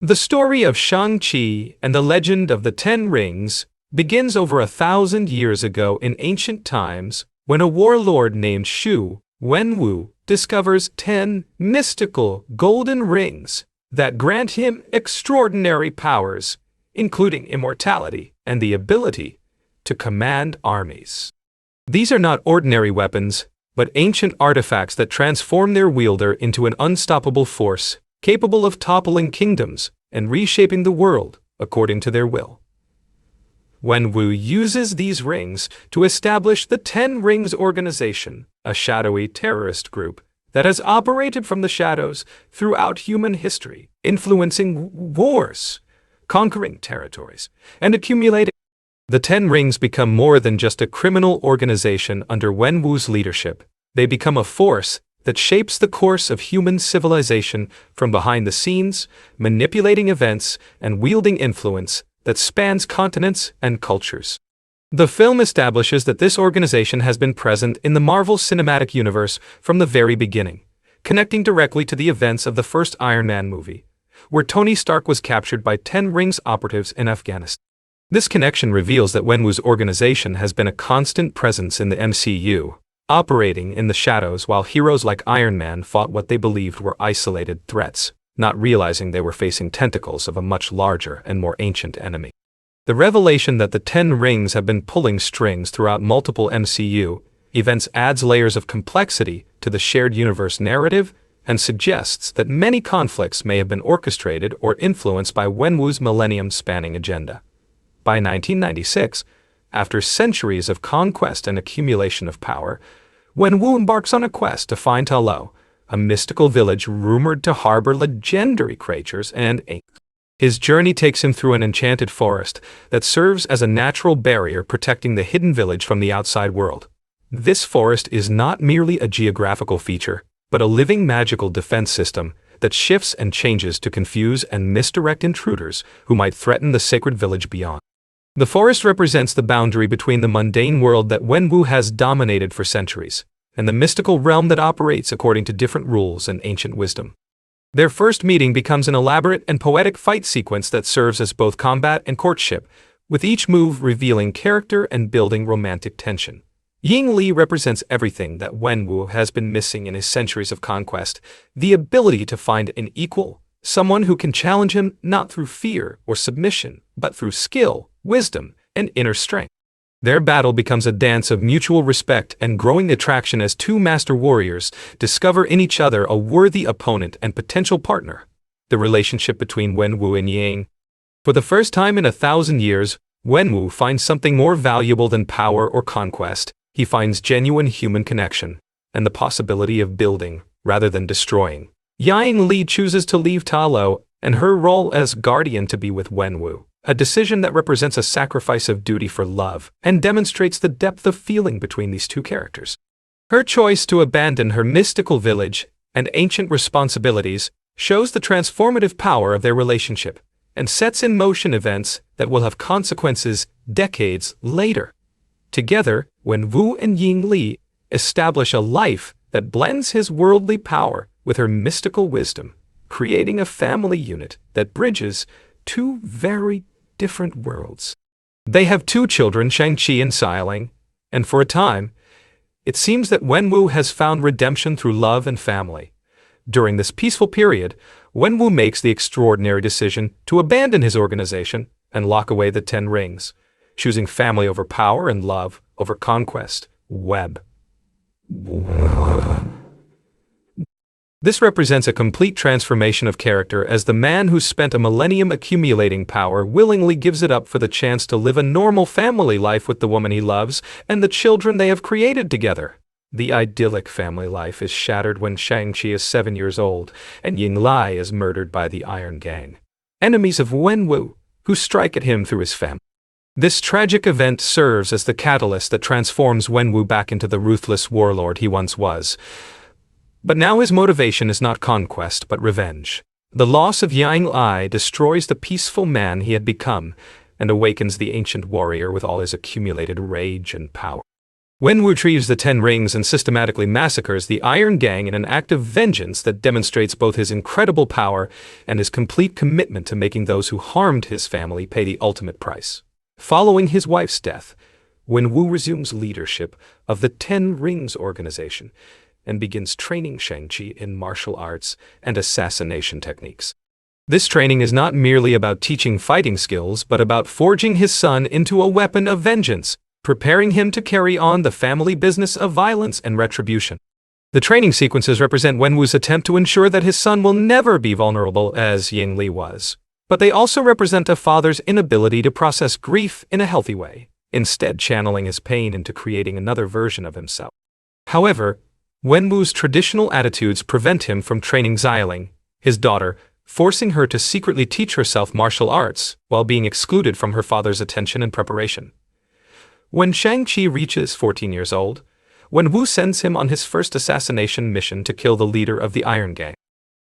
The story of Shang-Chi and the legend of the Ten Rings begins over 1,000 years ago in ancient times when a warlord named Wenwu discovers 10 mystical golden rings that grant him extraordinary powers, including immortality and the ability to command armies. These are not ordinary weapons, but ancient artifacts that transform their wielder into an unstoppable force, capable of toppling kingdoms and reshaping the world according to their will. Wenwu uses these rings to establish the Ten Rings Organization, a shadowy terrorist group that has operated from the shadows throughout human history, influencing wars, conquering territories, and accumulating. The Ten Rings become more than just a criminal organization under Wenwu's leadership. They become a force that shapes the course of human civilization from behind the scenes, manipulating events and wielding influence that spans continents and cultures. The film establishes that this organization has been present in the Marvel Cinematic Universe from the very beginning, connecting directly to the events of the first Iron Man movie, where Tony Stark was captured by Ten Rings operatives in Afghanistan. This connection reveals that Wenwu's organization has been a constant presence in the MCU, operating in the shadows while heroes like Iron Man fought what they believed were isolated threats, not realizing they were facing tentacles of a much larger and more ancient enemy. The revelation that the Ten Rings have been pulling strings throughout multiple MCU events adds layers of complexity to the shared universe narrative and suggests that many conflicts may have been orchestrated or influenced by Wenwu's millennium-spanning agenda. By 1996, after centuries of conquest and accumulation of power, Wenwu embarks on a quest to find Ta Lo, a mystical village rumored to harbor legendary creatures and angels. His journey takes him through an enchanted forest that serves as a natural barrier protecting the hidden village from the outside world. This forest is not merely a geographical feature, but a living magical defense system that shifts and changes to confuse and misdirect intruders who might threaten the sacred village beyond. The forest represents the boundary between the mundane world that Wenwu has dominated for centuries, and the mystical realm that operates according to different rules and ancient wisdom. Their first meeting becomes an elaborate and poetic fight sequence that serves as both combat and courtship, with each move revealing character and building romantic tension. Ying Li represents everything that Wenwu has been missing in his centuries of conquest, the ability to find an equal, someone who can challenge him not through fear or submission, but through skill, wisdom, and inner strength. Their battle becomes a dance of mutual respect and growing attraction as two master warriors discover in each other a worthy opponent and potential partner. The relationship between Wenwu and Yang. For the first time in 1,000 years, Wenwu finds something more valuable than power or conquest. He finds genuine human connection and the possibility of building rather than destroying. Yang Li chooses to leave Ta Lo and her role as guardian to be with Wenwu, a decision that represents a sacrifice of duty for love and demonstrates the depth of feeling between these two characters. Her choice to abandon her mystical village and ancient responsibilities shows the transformative power of their relationship and sets in motion events that will have consequences decades later. Together, Wenwu and Ying Li establish a life that blends his worldly power with her mystical wisdom, creating a family unit that bridges two very different worlds. They have two children, Shang-Chi and Xialing, and for a time, it seems that Wenwu has found redemption through love and family. During this peaceful period, Wenwu makes the extraordinary decision to abandon his organization and lock away the Ten Rings, choosing family over power and love over conquest. This represents a complete transformation of character as the man who spent a millennium accumulating power willingly gives it up for the chance to live a normal family life with the woman he loves and the children they have created together. The idyllic family life is shattered when Shang-Chi is 7 years old and Ying Li is murdered by the Iron Gang, enemies of Wenwu, who strike at him through his family. This tragic event serves as the catalyst that transforms Wenwu back into the ruthless warlord he once was. But now his motivation is not conquest, but revenge. The loss of Yang destroys the peaceful man he had become, and awakens the ancient warrior with all his accumulated rage and power. Wenwu retrieves the 10 rings and systematically massacres the Iron Gang in an act of vengeance that demonstrates both his incredible power and his complete commitment to making those who harmed his family pay the ultimate price. Following his wife's death, Wenwu resumes leadership of the 10 Rings organization and begins training Shang-Chi in martial arts and assassination techniques. This training is not merely about teaching fighting skills, but about forging his son into a weapon of vengeance, preparing him to carry on the family business of violence and retribution. The training sequences represent Wenwu's attempt to ensure that his son will never be vulnerable as Yang Li was. But they also represent a father's inability to process grief in a healthy way, instead channeling his pain into creating another version of himself. However, Wenwu's traditional attitudes prevent him from training Xialing, his daughter, forcing her to secretly teach herself martial arts while being excluded from her father's attention and preparation. When Shang-Chi reaches 14 years old, Wenwu sends him on his first assassination mission to kill the leader of the Iron Gang.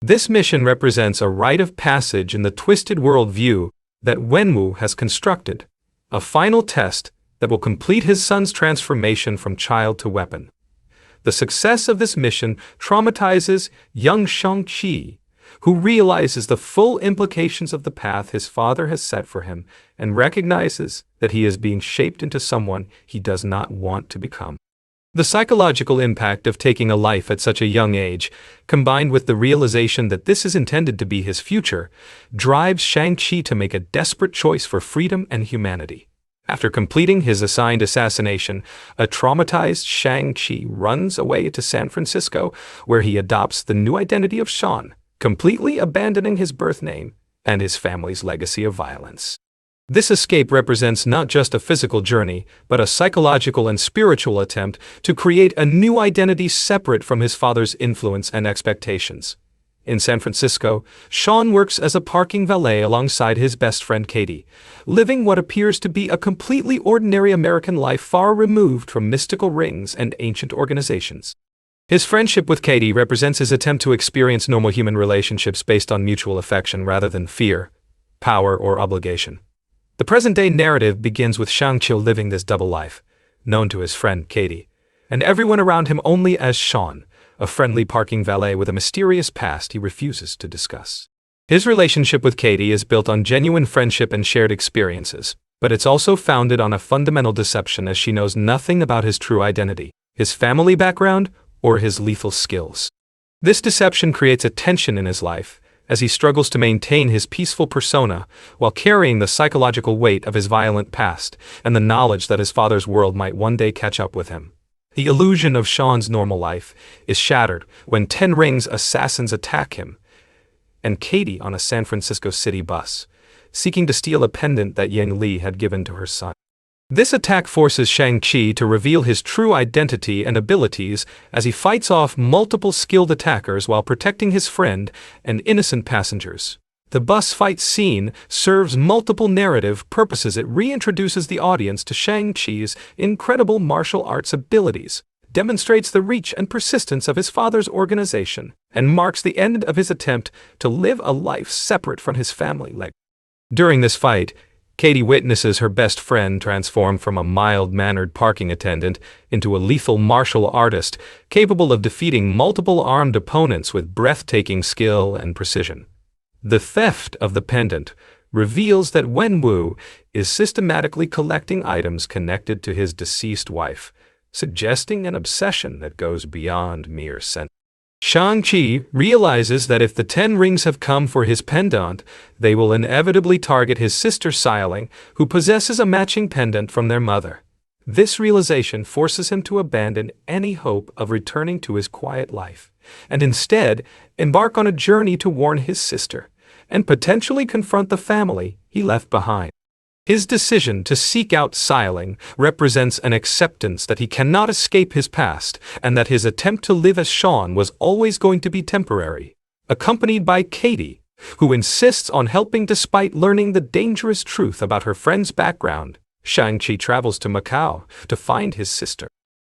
This mission represents a rite of passage in the twisted worldview that Wenwu has constructed, a final test that will complete his son's transformation from child to weapon. The success of this mission traumatizes young Shang-Chi, who realizes the full implications of the path his father has set for him and recognizes that he is being shaped into someone he does not want to become. The psychological impact of taking a life at such a young age, combined with the realization that this is intended to be his future, drives Shang-Chi to make a desperate choice for freedom and humanity. After completing his assigned assassination, a traumatized Shang-Chi runs away to San Francisco, where he adopts the new identity of Sean, completely abandoning his birth name and his family's legacy of violence. This escape represents not just a physical journey, but a psychological and spiritual attempt to create a new identity separate from his father's influence and expectations. In San Francisco, Sean works as a parking valet alongside his best friend Katie, living what appears to be a completely ordinary American life far removed from mystical rings and ancient organizations. His friendship with Katie represents his attempt to experience normal human relationships based on mutual affection rather than fear, power, or obligation. The present-day narrative begins with Shang-Chi living this double life, known to his friend Katie, and everyone around him only as Sean, a friendly parking valet with a mysterious past he refuses to discuss. His relationship with Katie is built on genuine friendship and shared experiences, but it's also founded on a fundamental deception as she knows nothing about his true identity, his family background, or his lethal skills. This deception creates a tension in his life, as he struggles to maintain his peaceful persona while carrying the psychological weight of his violent past and the knowledge that his father's world might one day catch up with him. The illusion of Sean's normal life is shattered when 10 Rings assassins attack him and Katie on a San Francisco city bus, seeking to steal a pendant that Yang Li had given to her son. This attack forces Shang-Chi to reveal his true identity and abilities as he fights off multiple skilled attackers while protecting his friend and innocent passengers. The bus fight scene serves multiple narrative purposes. It reintroduces the audience to Shang-Chi's incredible martial arts abilities, demonstrates the reach and persistence of his father's organization, and marks the end of his attempt to live a life separate from his family legacy. During this fight, Katie witnesses her best friend transform from a mild-mannered parking attendant into a lethal martial artist capable of defeating multiple armed opponents with breathtaking skill and precision. The theft of the pendant reveals that Wenwu is systematically collecting items connected to his deceased wife, suggesting an obsession that goes beyond mere sense. Shang-Chi realizes that if the 10 Rings have come for his pendant, they will inevitably target his sister Xialing, who possesses a matching pendant from their mother. This realization forces him to abandon any hope of returning to his quiet life, and instead embark on a journey to warn his sister, and potentially confront the family he left behind. His decision to seek out Xialing represents an acceptance that he cannot escape his past and that his attempt to live as Sean was always going to be temporary, accompanied by Katie, who insists on helping despite learning the dangerous truth about her friend's background. Shang-Chi travels to Macau to find his sister.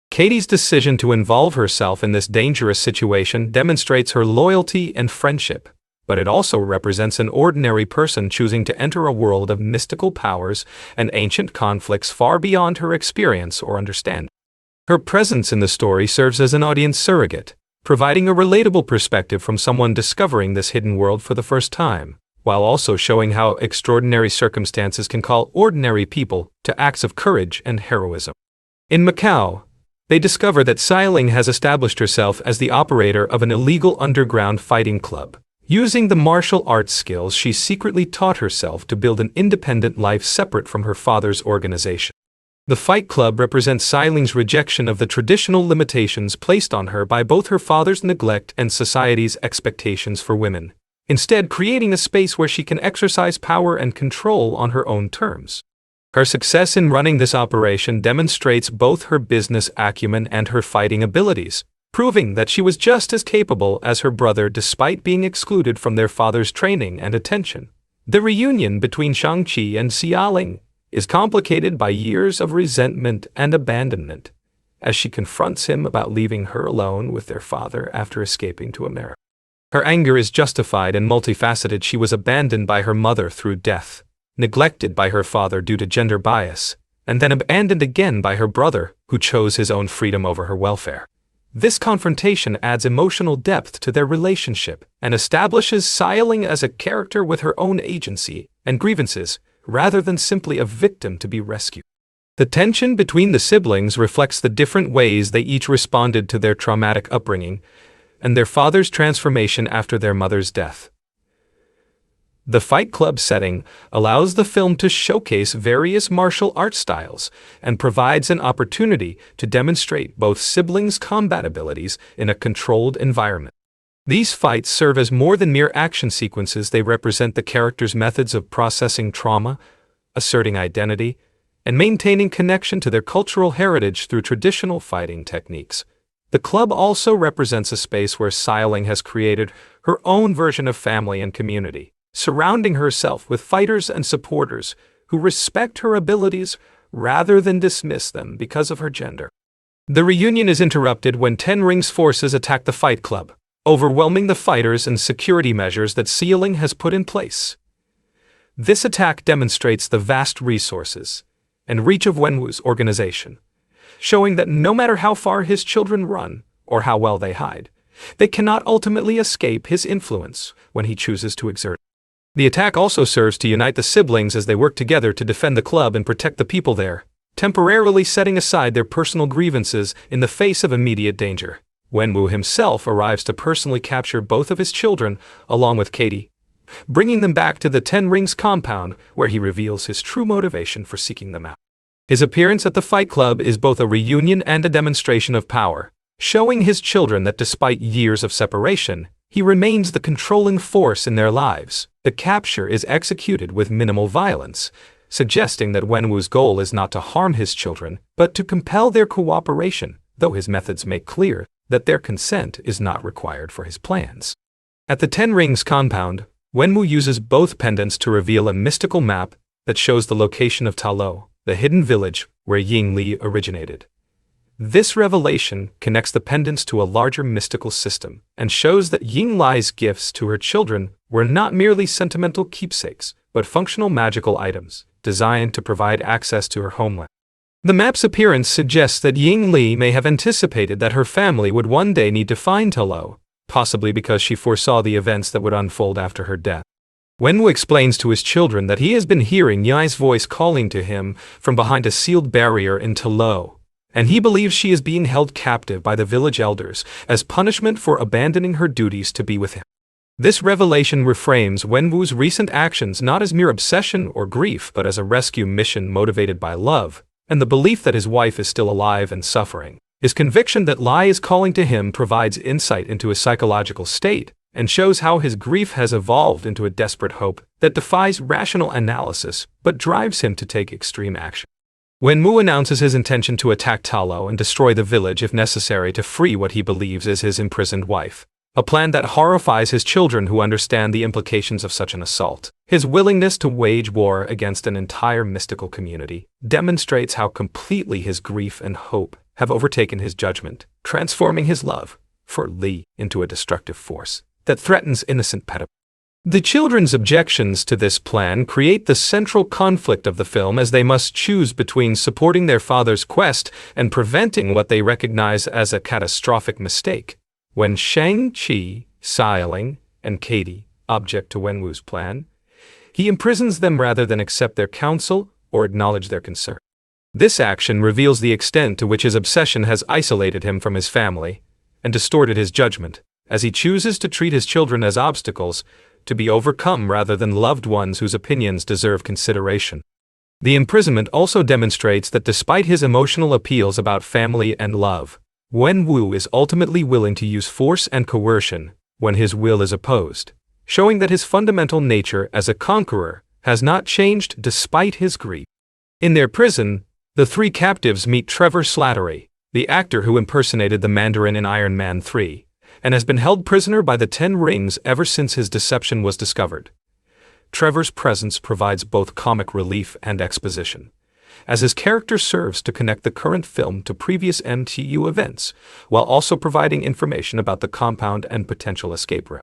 Katie's decision to involve herself in this dangerous situation demonstrates her loyalty and friendship, but it also represents an ordinary person choosing to enter a world of mystical powers and ancient conflicts far beyond her experience or understanding. Her presence in the story serves as an audience surrogate, providing a relatable perspective from someone discovering this hidden world for the first time, while also showing how extraordinary circumstances can call ordinary people to acts of courage and heroism. In Macau, they discover that Xialing has established herself as the operator of an illegal underground fighting club, using the martial arts skills she secretly taught herself to build an independent life separate from her father's organization. The Fight Club represents Xialing's rejection of the traditional limitations placed on her by both her father's neglect and society's expectations for women, instead creating a space where she can exercise power and control on her own terms. Her success in running this operation demonstrates both her business acumen and her fighting abilities, proving that she was just as capable as her brother despite being excluded from their father's training and attention. The reunion between Shang-Chi and Xialing is complicated by years of resentment and abandonment, as she confronts him about leaving her alone with their father after escaping to America. Her anger is justified and multifaceted. She was abandoned by her mother through death, neglected by her father due to gender bias, and then abandoned again by her brother, who chose his own freedom over her welfare. This confrontation adds emotional depth to their relationship and establishes Xialing as a character with her own agency and grievances, rather than simply a victim to be rescued. The tension between the siblings reflects the different ways they each responded to their traumatic upbringing and their father's transformation after their mother's death. The Fight Club setting allows the film to showcase various martial arts styles and provides an opportunity to demonstrate both siblings' combat abilities in a controlled environment. These fights serve as more than mere action sequences. They represent the characters' methods of processing trauma, asserting identity, and maintaining connection to their cultural heritage through traditional fighting techniques. The club also represents a space where Xialing has created her own version of family and community, surrounding herself with fighters and supporters who respect her abilities rather than dismiss them because of her gender. The reunion is interrupted when Ten Rings forces attack the Fight Club, overwhelming the fighters and security measures that Xialing has put in place. This attack demonstrates the vast resources and reach of Wenwu's organization, showing that no matter how far his children run or how well they hide, they cannot ultimately escape his influence when he chooses to exert it. The attack also serves to unite the siblings as they work together to defend the club and protect the people there, temporarily setting aside their personal grievances in the face of immediate danger. Wenwu himself arrives to personally capture both of his children, along with Katie, bringing them back to the Ten Rings compound, where he reveals his true motivation for seeking them out. His appearance at the Fight Club is both a reunion and a demonstration of power, showing his children that despite years of separation, he remains the controlling force in their lives. The capture is executed with minimal violence, suggesting that Wenwu's goal is not to harm his children, but to compel their cooperation, though his methods make clear that their consent is not required for his plans. At the Ten Rings compound, Wenwu uses both pendants to reveal a mystical map that shows the location of Ta Lo, the hidden village where Ying Li originated. This revelation connects the pendants to a larger mystical system and shows that Ying Li's gifts to her children were not merely sentimental keepsakes, but functional magical items designed to provide access to her homeland. The map's appearance suggests that Ying Li may have anticipated that her family would one day need to find Ta Lo, possibly because she foresaw the events that would unfold after her death. Wenwu explains to his children that he has been hearing Yai's voice calling to him from behind a sealed barrier in Ta Lo, and he believes she is being held captive by the village elders as punishment for abandoning her duties to be with him. This revelation reframes Wenwu's recent actions not as mere obsession or grief, but as a rescue mission motivated by love, and the belief that his wife is still alive and suffering. His conviction that Lai is calling to him provides insight into his psychological state and shows how his grief has evolved into a desperate hope that defies rational analysis but drives him to take extreme action. Wenwu announces his intention to attack Ta Lo and destroy the village if necessary to free what he believes is his imprisoned wife. a plan that horrifies his children who understand the implications of such an assault. His willingness to wage war against an entire mystical community demonstrates how completely his grief and hope have overtaken his judgment, transforming his love for Li into a destructive force that threatens innocent pedophiles. The children's objections to this plan create the central conflict of the film, as they must choose between supporting their father's quest and preventing what they recognize as a catastrophic mistake. When Shang-Chi, Leung, and Katie object to Wenwu's plan, he imprisons them rather than accept their counsel or acknowledge their concern. This action reveals the extent to which his obsession has isolated him from his family and distorted his judgment, as he chooses to treat his children as obstacles to be overcome rather than loved ones whose opinions deserve consideration. The imprisonment also demonstrates that despite his emotional appeals about family and love, Wenwu is ultimately willing to use force and coercion when his will is opposed, showing that his fundamental nature as a conqueror has not changed despite his grief. In their prison, the three captives meet Trevor Slattery, the actor who impersonated the Mandarin in Iron Man 3, and has been held prisoner by the Ten Rings ever since his deception was discovered. Trevor's presence provides both comic relief and exposition, as his character serves to connect the current film to previous MCU events, while also providing information about the compound and potential escape route.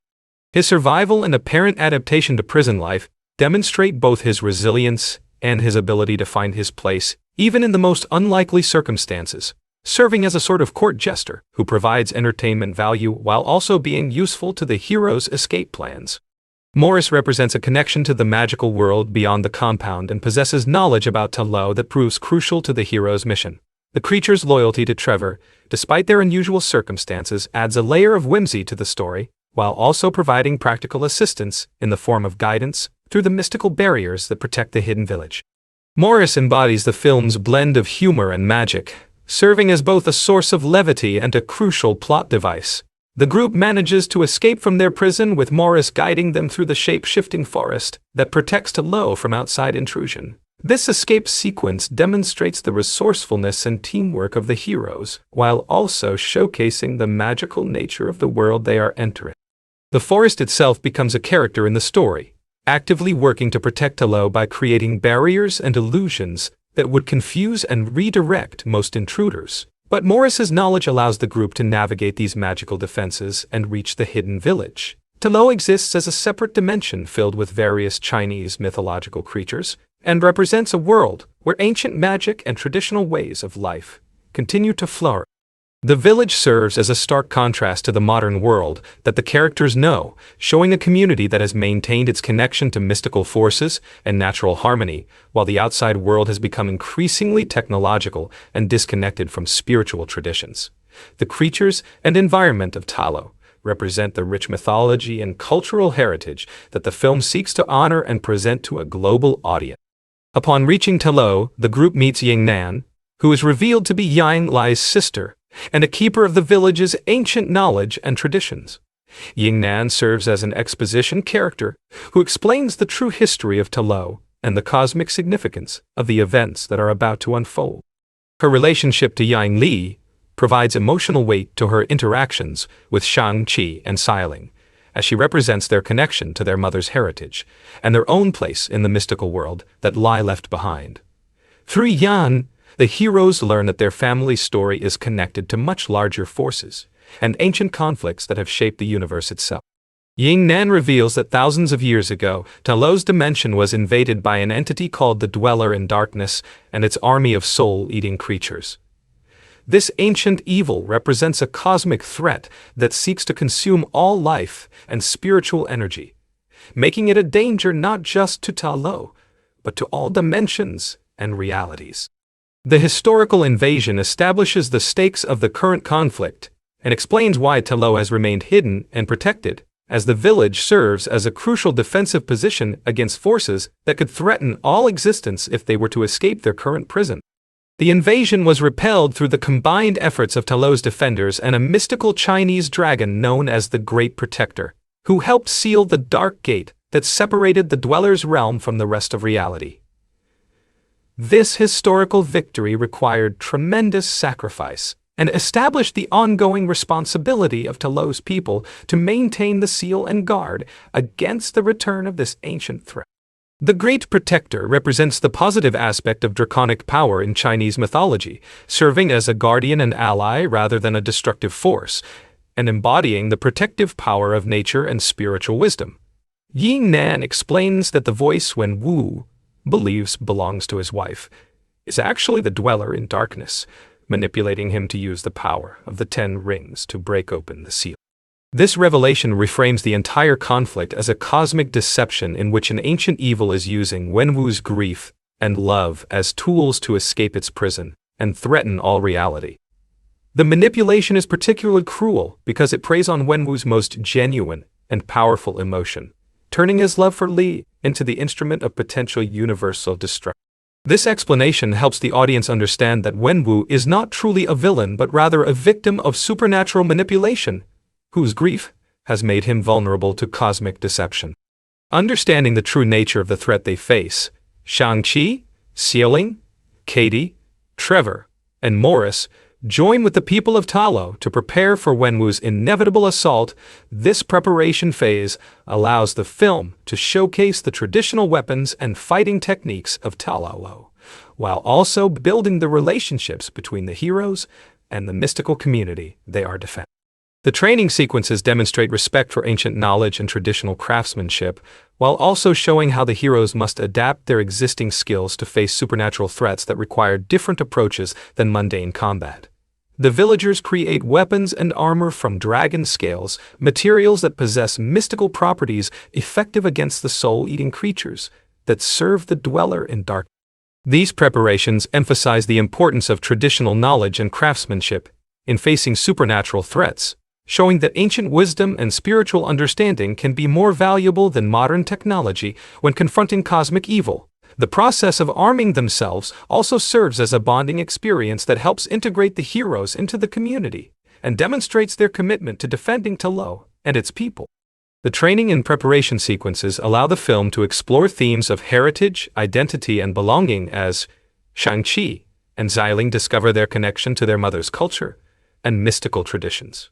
His survival and apparent adaptation to prison life demonstrate both his resilience and his ability to find his place, even in the most unlikely circumstances, serving as a sort of court jester who provides entertainment value while also being useful to the hero's escape plans. Morris represents a connection to the magical world beyond the compound and possesses knowledge about Ta Lo that proves crucial to the hero's mission. The creature's loyalty to Trevor, despite their unusual circumstances, adds a layer of whimsy to the story, while also providing practical assistance in the form of guidance through the mystical barriers that protect the hidden village. Morris embodies the film's blend of humor and magic, serving as both a source of levity and a crucial plot device. The group manages to escape from their prison, with Morris guiding them through the shape-shifting forest that protects Ta Lo from outside intrusion. This escape sequence demonstrates the resourcefulness and teamwork of the heroes, while also showcasing the magical nature of the world they are entering. The forest itself becomes a character in the story, actively working to protect Ta Lo by creating barriers and illusions that would confuse and redirect most intruders. But Morris's knowledge allows the group to navigate these magical defenses and reach the hidden village. Ta Lo exists as a separate dimension filled with various Chinese mythological creatures, and represents a world where ancient magic and traditional ways of life continue to flourish. The village serves as a stark contrast to the modern world that the characters know, showing a community that has maintained its connection to mystical forces and natural harmony, while the outside world has become increasingly technological and disconnected from spiritual traditions. The creatures and environment of Ta Lo represent the rich mythology and cultural heritage that the film seeks to honor and present to a global audience. Upon reaching Ta Lo, the group meets Yingnan, who is revealed to be Yang Li's sister, and a keeper of the village's ancient knowledge and traditions. Yingnan serves as an exposition character who explains the true history of Ta Lo and the cosmic significance of the events that are about to unfold. Her relationship to Yang Li provides emotional weight to her interactions with Shang-Chi and Leung, as she represents their connection to their mother's heritage and their own place in the mystical world that lie left behind. Through Yan, the heroes learn that their family's story is connected to much larger forces and ancient conflicts that have shaped the universe itself. Yingnan reveals that thousands of years ago, Ta Lo's dimension was invaded by an entity called the Dweller in Darkness and its army of soul-eating creatures. This ancient evil represents a cosmic threat that seeks to consume all life and spiritual energy, making it a danger not just to Ta Lo, but to all dimensions and realities. The historical invasion establishes the stakes of the current conflict and explains why Ta Lo has remained hidden and protected, as the village serves as a crucial defensive position against forces that could threaten all existence if they were to escape their current prison. The invasion was repelled through the combined efforts of Ta Lo's defenders and a mystical Chinese dragon known as the Great Protector, who helped seal the dark gate that separated the Dweller's realm from the rest of reality. This historical victory required tremendous sacrifice and established the ongoing responsibility of Ta Lo's people to maintain the seal and guard against the return of this ancient threat. The Great Protector represents the positive aspect of draconic power in Chinese mythology, serving as a guardian and ally rather than a destructive force, and embodying the protective power of nature and spiritual wisdom. Ying Nan explains that the voice Wenwu believes belongs to his wife is actually the dweller in darkness, manipulating him to use the power of the 10 rings to break open the seal. This revelation reframes the entire conflict as a cosmic deception in which an ancient evil is using Wenwu's grief and love as tools to escape its prison and threaten all reality. The manipulation is particularly cruel because it preys on Wenwu's most genuine and powerful emotion, turning his love for Li into the instrument of potential universal destruction. This explanation helps the audience understand that Wenwu is not truly a villain but rather a victim of supernatural manipulation, whose grief has made him vulnerable to cosmic deception. Understanding the true nature of the threat they face, Shang-Chi, Xiaoling, Katie, Trevor, and Morris join with the people of Ta Lo to prepare for Wenwu's inevitable assault. This preparation phase allows the film to showcase the traditional weapons and fighting techniques of Ta Lo, while also building the relationships between the heroes and the mystical community they are defending. The training sequences demonstrate respect for ancient knowledge and traditional craftsmanship, while also showing how the heroes must adapt their existing skills to face supernatural threats that require different approaches than mundane combat. The villagers create weapons and armor from dragon scales, materials that possess mystical properties effective against the soul-eating creatures that serve the dweller in darkness. These preparations emphasize the importance of traditional knowledge and craftsmanship in facing supernatural threats, showing that ancient wisdom and spiritual understanding can be more valuable than modern technology when confronting cosmic evil. The process of arming themselves also serves as a bonding experience that helps integrate the heroes into the community and demonstrates their commitment to defending Ta Lo and its people. The training and preparation sequences allow the film to explore themes of heritage, identity, and belonging as Shang-Chi and Xiaoling discover their connection to their mother's culture and mystical traditions.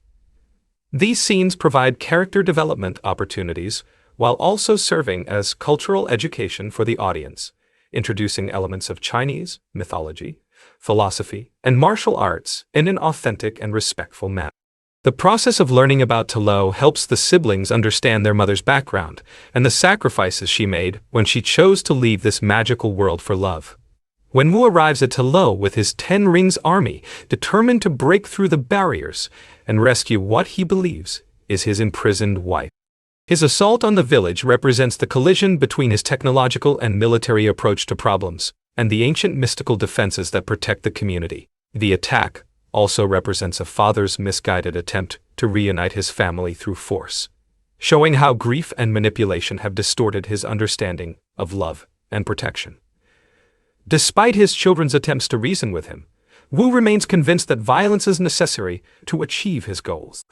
These scenes provide character development opportunities while also serving as cultural education for the audience, introducing elements of Chinese mythology, philosophy, and martial arts in an authentic and respectful manner. The process of learning about Ta Lo helps the siblings understand their mother's background and the sacrifices she made when she chose to leave this magical world for love. Wenwu arrives at Ta Lo with his 10 Rings army, determined to break through the barriers and rescue what he believes is his imprisoned wife. His assault on the village represents the collision between his technological and military approach to problems and the ancient mystical defenses that protect the community. The attack also represents a father's misguided attempt to reunite his family through force, showing how grief and manipulation have distorted his understanding of love and protection. Despite his children's attempts to reason with him, Wu remains convinced that violence is necessary to achieve his goals.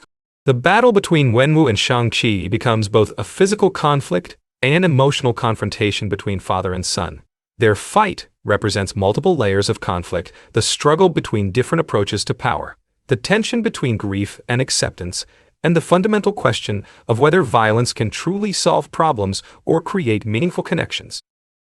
The battle between Wenwu and Shang-Chi becomes both a physical conflict and an emotional confrontation between father and son. Their fight represents multiple layers of conflict, the struggle between different approaches to power, the tension between grief and acceptance, and the fundamental question of whether violence can truly solve problems or create meaningful connections.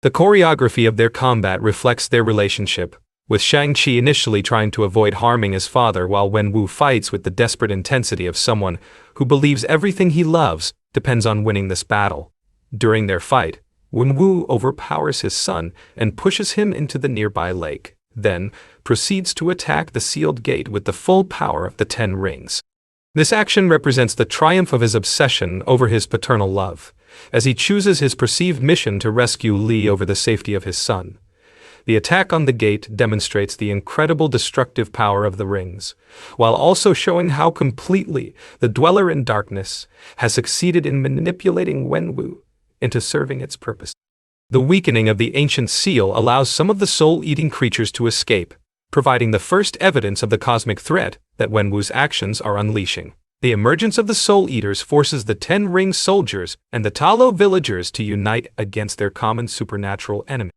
The choreography of their combat reflects their relationship, with Shang-Chi initially trying to avoid harming his father while Wenwu fights with the desperate intensity of someone who believes everything he loves depends on winning this battle. During their fight, Wenwu overpowers his son and pushes him into the nearby lake, then proceeds to attack the sealed gate with the full power of the 10 Rings. This action represents the triumph of his obsession over his paternal love, as he chooses his perceived mission to rescue Li over the safety of his son. The attack on the gate demonstrates the incredible destructive power of the rings, while also showing how completely the Dweller in Darkness has succeeded in manipulating Wenwu into serving its purpose. The weakening of the ancient seal allows some of the soul-eating creatures to escape, providing the first evidence of the cosmic threat that Wenwu's actions are unleashing. The emergence of the Soul Eaters forces the 10 Ring soldiers and the Ta Lo villagers to unite against their common supernatural enemy.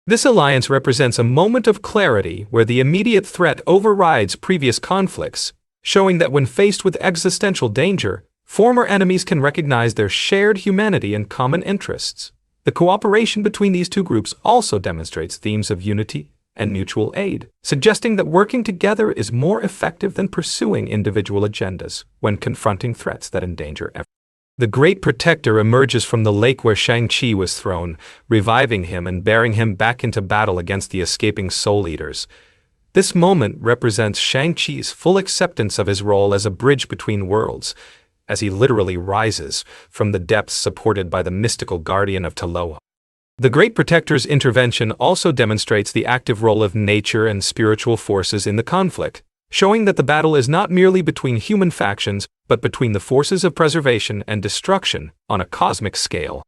This alliance represents a moment of clarity where the immediate threat overrides previous conflicts, showing that when faced with existential danger, former enemies can recognize their shared humanity and common interests. The cooperation between these two groups also demonstrates themes of unity and mutual aid, suggesting that working together is more effective than pursuing individual agendas when confronting threats that endanger everyone. The Great Protector emerges from the lake where Shang-Chi was thrown, reviving him and bearing him back into battle against the escaping Soul Eaters. This moment represents Shang-Chi's full acceptance of his role as a bridge between worlds, as he literally rises from the depths supported by the mystical guardian of Taloa. The Great Protector's intervention also demonstrates the active role of nature and spiritual forces in the conflict, showing that the battle is not merely between human factions, but between the forces of preservation and destruction on a cosmic scale.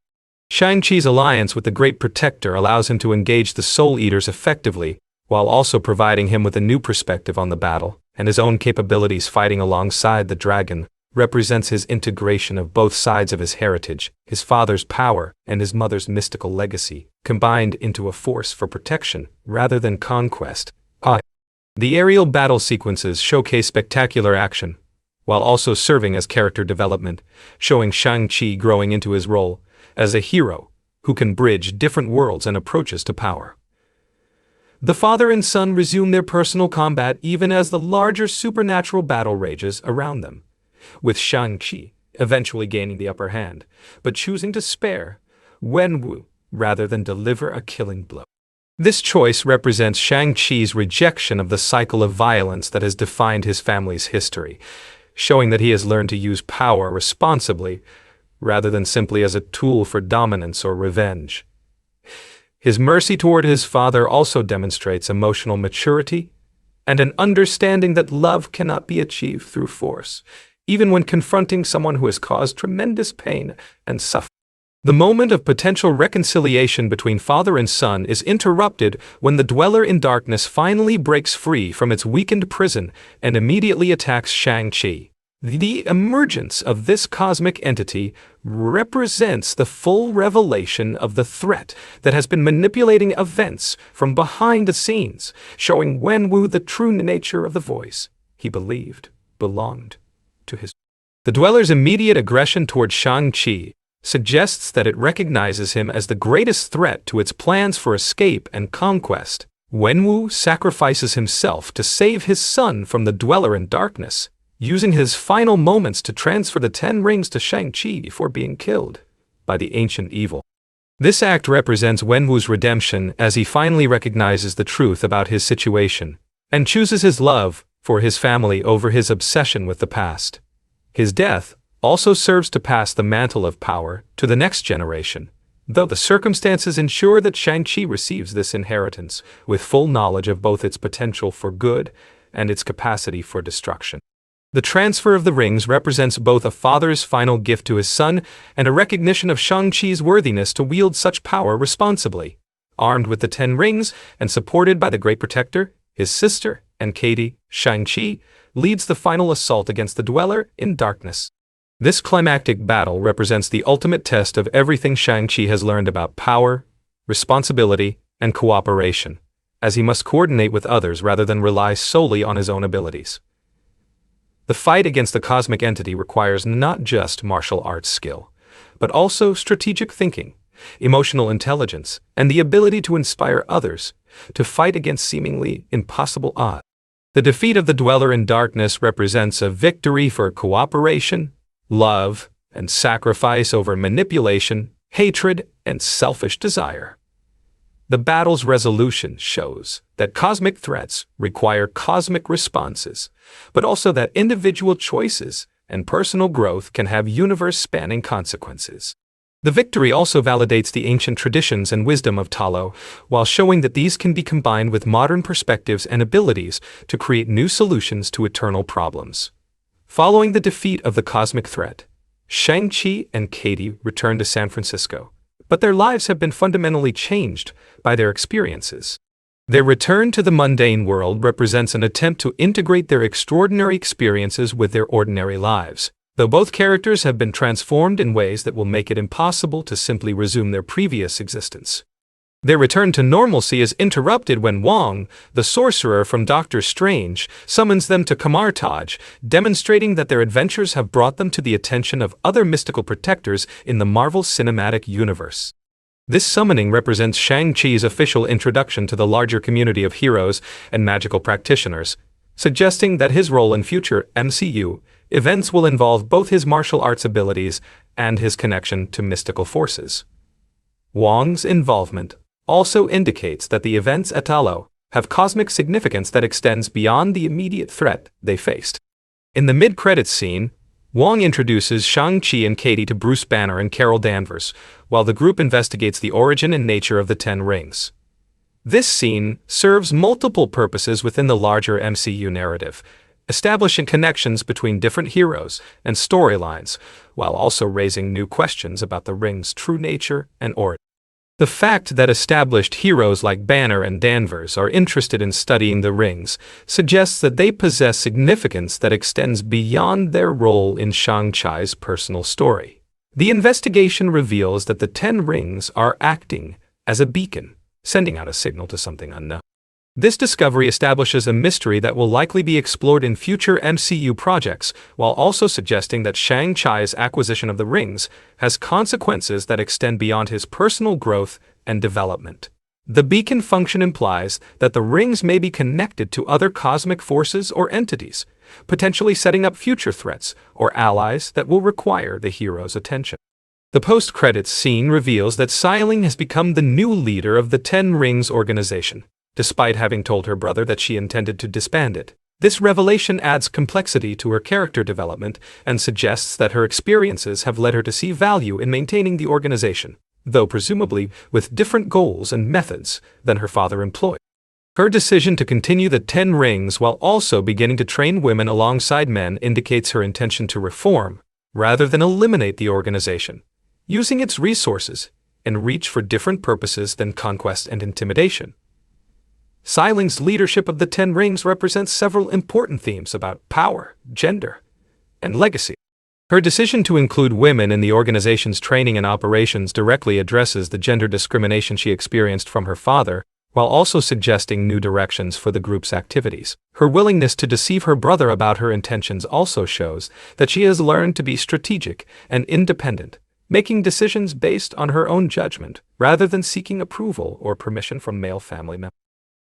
Shang-Chi's alliance with the Great Protector allows him to engage the Soul Eaters effectively, while also providing him with a new perspective on the battle, and his own capabilities fighting alongside the dragon represents his integration of both sides of his heritage, his father's power and his mother's mystical legacy, combined into a force for protection rather than conquest. The aerial battle sequences showcase spectacular action, while also serving as character development, showing Shang-Chi growing into his role as a hero who can bridge different worlds and approaches to power. The father and son resume their personal combat even as the larger supernatural battle rages around them, with Shang-Chi eventually gaining the upper hand, but choosing to spare Wenwu rather than deliver a killing blow. This choice represents Shang-Chi's rejection of the cycle of violence that has defined his family's history, showing that he has learned to use power responsibly rather than simply as a tool for dominance or revenge. His mercy toward his father also demonstrates emotional maturity and an understanding that love cannot be achieved through force, even when confronting someone who has caused tremendous pain and suffering. The moment of potential reconciliation between father and son is interrupted when the Dweller in Darkness finally breaks free from its weakened prison and immediately attacks Shang-Chi. The emergence of this cosmic entity represents the full revelation of the threat that has been manipulating events from behind the scenes, showing Wenwu the true nature of the voice he believed belonged to his. The Dweller's immediate aggression toward Shang-Chi suggests that it recognizes him as the greatest threat to its plans for escape and conquest. Wenwu sacrifices himself to save his son from the Dweller in Darkness, using his final moments to transfer the 10 rings to Shang-Chi before being killed by the ancient evil. This act represents Wenwu's redemption as he finally recognizes the truth about his situation and chooses his love for his family over his obsession with the past. His death also serves to pass the mantle of power to the next generation, though the circumstances ensure that Shang-Chi receives this inheritance with full knowledge of both its potential for good and its capacity for destruction. The transfer of the rings represents both a father's final gift to his son and a recognition of Shang-Chi's worthiness to wield such power responsibly. Armed with the 10 rings and supported by the Great Protector, his sister, and Katie, Shang-Chi leads the final assault against the Dweller in Darkness. This climactic battle represents the ultimate test of everything Shang-Chi has learned about power, responsibility, and cooperation, as he must coordinate with others rather than rely solely on his own abilities. The fight against the cosmic entity requires not just martial arts skill, but also strategic thinking, emotional intelligence, and the ability to inspire others to fight against seemingly impossible odds. The defeat of the Dweller in Darkness represents a victory for cooperation, love, and sacrifice over manipulation, hatred, and selfish desire. The battle's resolution shows that cosmic threats require cosmic responses, but also that individual choices and personal growth can have universe-spanning consequences. The victory also validates the ancient traditions and wisdom of Talo, while showing that these can be combined with modern perspectives and abilities to create new solutions to eternal problems. Following the defeat of the cosmic threat, Shang-Chi and Katie return to San Francisco, but their lives have been fundamentally changed by their experiences. Their return to the mundane world represents an attempt to integrate their extraordinary experiences with their ordinary lives, though both characters have been transformed in ways that will make it impossible to simply resume their previous existence. Their return to normalcy is interrupted when Wong, the sorcerer from Doctor Strange, summons them to Kamartaj, demonstrating that their adventures have brought them to the attention of other mystical protectors in the Marvel Cinematic Universe. This summoning represents Shang-Chi's official introduction to the larger community of heroes and magical practitioners, suggesting that his role in future MCU events will involve both his martial arts abilities and his connection to mystical forces. Wong's involvement also indicates that the events at Talo have cosmic significance that extends beyond the immediate threat they faced. In the mid-credits scene, Wong introduces Shang-Chi and Katie to Bruce Banner and Carol Danvers, while the group investigates the origin and nature of the Ten Rings. This scene serves multiple purposes within the larger MCU narrative, establishing connections between different heroes and storylines, while also raising new questions about the rings' true nature and origin. The fact that established heroes like Banner and Danvers are interested in studying the rings suggests that they possess significance that extends beyond their role in Shang-Chi's personal story. The investigation reveals that the Ten Rings are acting as a beacon, sending out a signal to something unknown. This discovery establishes a mystery that will likely be explored in future MCU projects, while also suggesting that Shang-Chi's acquisition of the rings has consequences that extend beyond his personal growth and development. The beacon function implies that the rings may be connected to other cosmic forces or entities, potentially setting up future threats or allies that will require the hero's attention. The post-credits scene reveals that Xiling has become the new leader of the Ten Rings organization, despite having told her brother that she intended to disband it. This revelation adds complexity to her character development and suggests that her experiences have led her to see value in maintaining the organization, though presumably with different goals and methods than her father employed. Her decision to continue the Ten Rings while also beginning to train women alongside men indicates her intention to reform, rather than eliminate the organization, using its resources and reach for different purposes than conquest and intimidation. Xiling's leadership of the Ten Rings represents several important themes about power, gender, and legacy. Her decision to include women in the organization's training and operations directly addresses the gender discrimination she experienced from her father, while also suggesting new directions for the group's activities. Her willingness to deceive her brother about her intentions also shows that she has learned to be strategic and independent, making decisions based on her own judgment, rather than seeking approval or permission from male family members.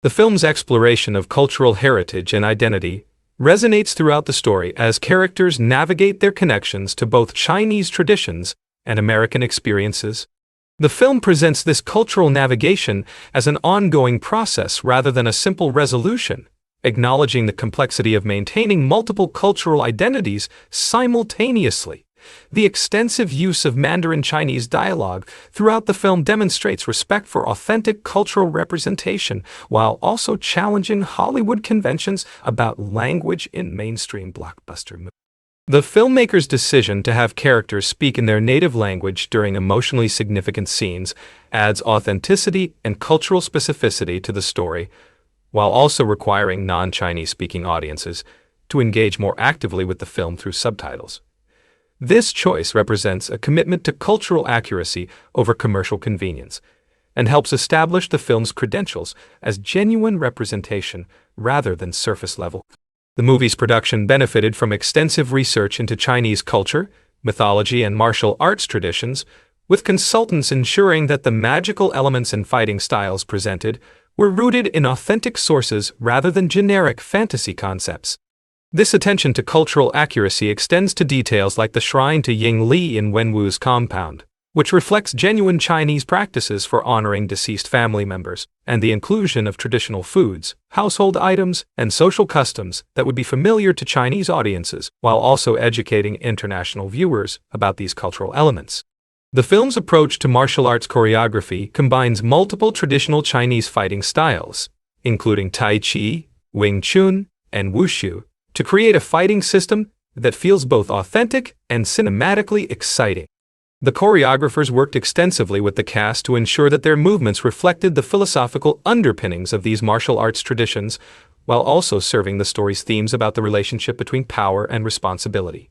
The film's exploration of cultural heritage and identity resonates throughout the story as characters navigate their connections to both Chinese traditions and American experiences. The film presents this cultural navigation as an ongoing process rather than a simple resolution, acknowledging the complexity of maintaining multiple cultural identities simultaneously. The extensive use of Mandarin Chinese dialogue throughout the film demonstrates respect for authentic cultural representation while also challenging Hollywood conventions about language in mainstream blockbuster movies. The filmmaker's decision to have characters speak in their native language during emotionally significant scenes adds authenticity and cultural specificity to the story, while also requiring non-Chinese speaking audiences to engage more actively with the film through subtitles. This choice represents a commitment to cultural accuracy over commercial convenience and helps establish the film's credentials as genuine representation rather than surface level. The movie's production benefited from extensive research into Chinese culture, mythology, and martial arts traditions, with consultants ensuring that the magical elements and fighting styles presented were rooted in authentic sources rather than generic fantasy concepts. This attention to cultural accuracy extends to details like the shrine to Ying Li in Wenwu's compound, which reflects genuine Chinese practices for honoring deceased family members, and the inclusion of traditional foods, household items, and social customs that would be familiar to Chinese audiences, while also educating international viewers about these cultural elements. The film's approach to martial arts choreography combines multiple traditional Chinese fighting styles, including Tai Chi, Wing Chun, and Wushu, to create a fighting system that feels both authentic and cinematically exciting. The choreographers worked extensively with the cast to ensure that their movements reflected the philosophical underpinnings of these martial arts traditions, while also serving the story's themes about the relationship between power and responsibility.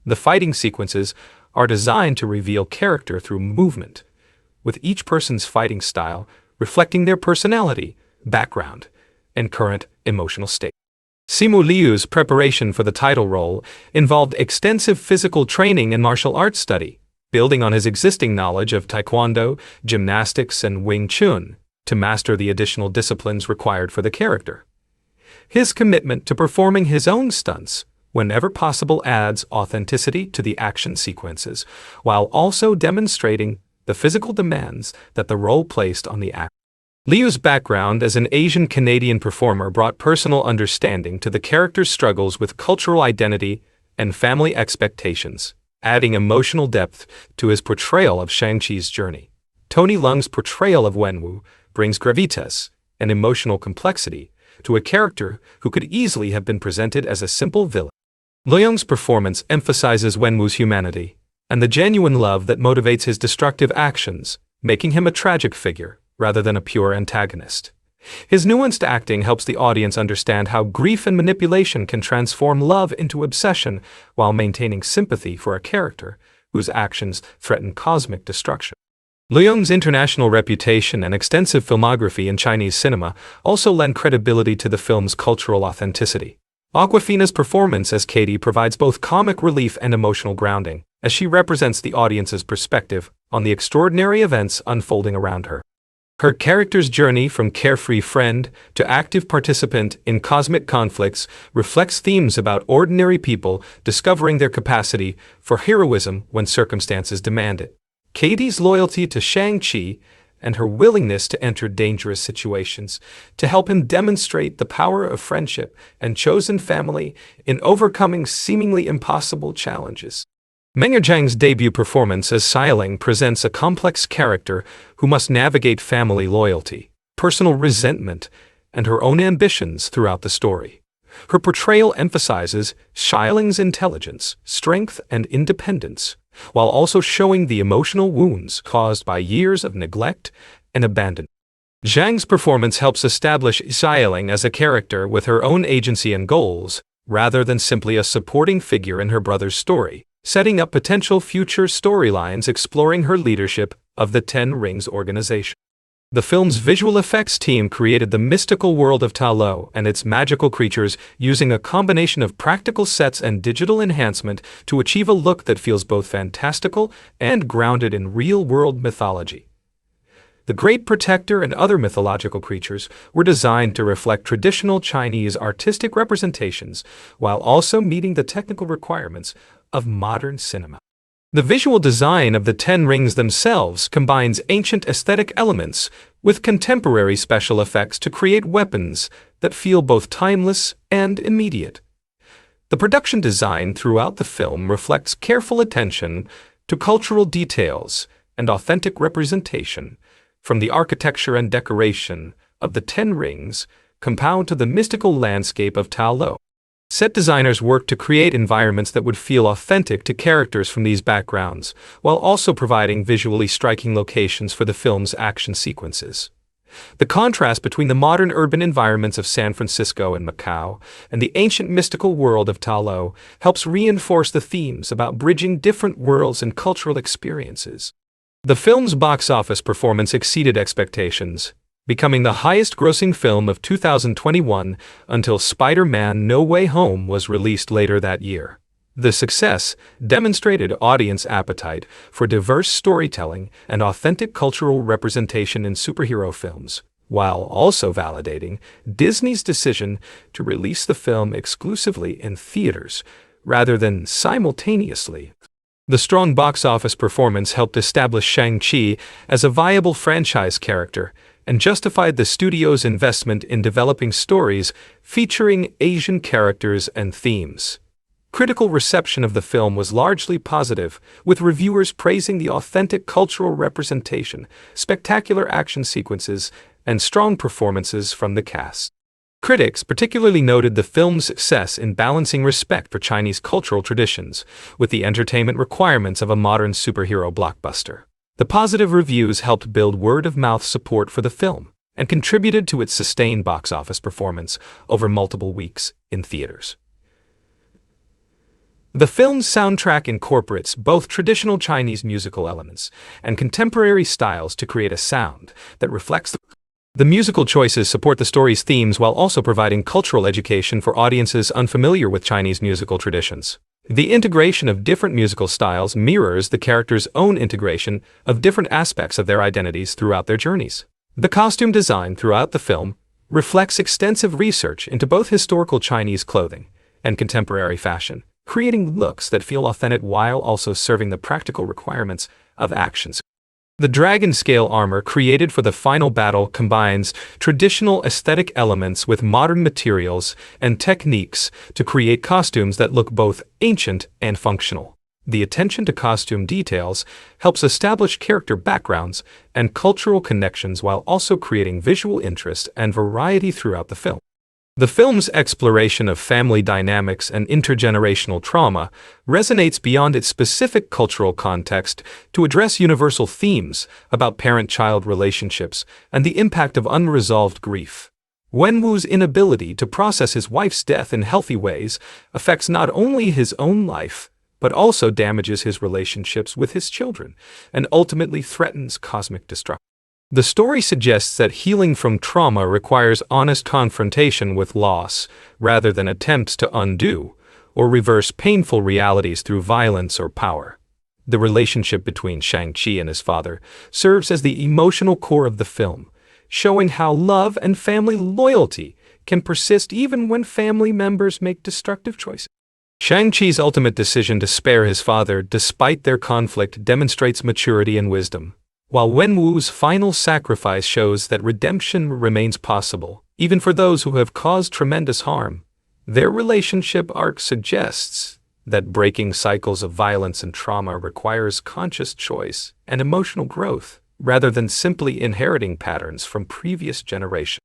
The fighting sequences are designed to reveal character through movement, with each person's fighting style reflecting their personality, background, and current emotional state. Simu Liu's preparation for the title role involved extensive physical training and martial arts study, building on his existing knowledge of taekwondo, gymnastics, and Wing Chun to master the additional disciplines required for the character. His commitment to performing his own stunts whenever possible adds authenticity to the action sequences, while also demonstrating the physical demands that the role placed on the actor. Liu's background as an Asian Canadian performer brought personal understanding to the character's struggles with cultural identity and family expectations, adding emotional depth to his portrayal of Shang-Chi's journey. Tony Leung's portrayal of Wenwu brings gravitas and emotional complexity to a character who could easily have been presented as a simple villain. Leung's performance emphasizes Wenwu's humanity and the genuine love that motivates his destructive actions, making him a tragic figure rather than a pure antagonist. His nuanced acting helps the audience understand how grief and manipulation can transform love into obsession while maintaining sympathy for a character whose actions threaten cosmic destruction. Leung's international reputation and extensive filmography in Chinese cinema also lend credibility to the film's cultural authenticity. Awkwafina's performance as Katie provides both comic relief and emotional grounding, as she represents the audience's perspective on the extraordinary events unfolding around her. Her character's journey from carefree friend to active participant in cosmic conflicts reflects themes about ordinary people discovering their capacity for heroism when circumstances demand it. Katie's loyalty to Shang-Chi and her willingness to enter dangerous situations to help him demonstrate the power of friendship and chosen family in overcoming seemingly impossible challenges. Meng'er Zhang's debut performance as Xialing presents a complex character who must navigate family loyalty, personal resentment, and her own ambitions throughout the story. Her portrayal emphasizes Xialing's intelligence, strength, and independence, while also showing the emotional wounds caused by years of neglect and abandonment. Zhang's performance helps establish Xialing as a character with her own agency and goals, rather than simply a supporting figure in her brother's story, setting up potential future storylines exploring her leadership of the Ten Rings organization. The film's visual effects team created the mystical world of Ta Lo and its magical creatures using a combination of practical sets and digital enhancement to achieve a look that feels both fantastical and grounded in real-world mythology. The Great Protector and other mythological creatures were designed to reflect traditional Chinese artistic representations while also meeting the technical requirements of modern cinema. The visual design of the Ten Rings themselves combines ancient aesthetic elements with contemporary special effects to create weapons that feel both timeless and immediate. The production design throughout the film reflects careful attention to cultural details and authentic representation, from the architecture and decoration of the Ten Rings compound to the mystical landscape of Ta Lo. Set designers worked to create environments that would feel authentic to characters from these backgrounds, while also providing visually striking locations for the film's action sequences. The contrast between the modern urban environments of San Francisco and Macau and the ancient mystical world of Ta Lo helps reinforce the themes about bridging different worlds and cultural experiences. The film's box office performance exceeded expectations, becoming the highest-grossing film of 2021 until Spider-Man: No Way Home was released later that year. The success demonstrated audience appetite for diverse storytelling and authentic cultural representation in superhero films, while also validating Disney's decision to release the film exclusively in theaters rather than simultaneously. The strong box office performance helped establish Shang-Chi as a viable franchise character and justified the studio's investment in developing stories featuring Asian characters and themes. Critical reception of the film was largely positive, with reviewers praising the authentic cultural representation, spectacular action sequences, and strong performances from the cast. Critics particularly noted the film's success in balancing respect for Chinese cultural traditions with the entertainment requirements of a modern superhero blockbuster. The positive reviews helped build word-of-mouth support for the film and contributed to its sustained box office performance over multiple weeks in theaters. The film's soundtrack incorporates both traditional Chinese musical elements and contemporary styles to create a sound that reflects the musical choices support the story's themes while also providing cultural education for audiences unfamiliar with Chinese musical traditions. The integration of different musical styles mirrors the characters' own integration of different aspects of their identities throughout their journeys. The costume design throughout the film reflects extensive research into both historical Chinese clothing and contemporary fashion, creating looks that feel authentic while also serving the practical requirements of actions. The dragon-scale armor created for the final battle combines traditional aesthetic elements with modern materials and techniques to create costumes that look both ancient and functional. The attention to costume details helps establish character backgrounds and cultural connections while also creating visual interest and variety throughout the film. The film's exploration of family dynamics and intergenerational trauma resonates beyond its specific cultural context to address universal themes about parent-child relationships and the impact of unresolved grief. Wenwu's inability to process his wife's death in healthy ways affects not only his own life, but also damages his relationships with his children and ultimately threatens cosmic destruction. The story suggests that healing from trauma requires honest confrontation with loss, rather than attempts to undo or reverse painful realities through violence or power. The relationship between Shang-Chi and his father serves as the emotional core of the film, showing how love and family loyalty can persist even when family members make destructive choices. Shang-Chi's ultimate decision to spare his father despite their conflict demonstrates maturity and wisdom, while Wenwu's final sacrifice shows that redemption remains possible, even for those who have caused tremendous harm. Their relationship arc suggests that breaking cycles of violence and trauma requires conscious choice and emotional growth, rather than simply inheriting patterns from previous generations.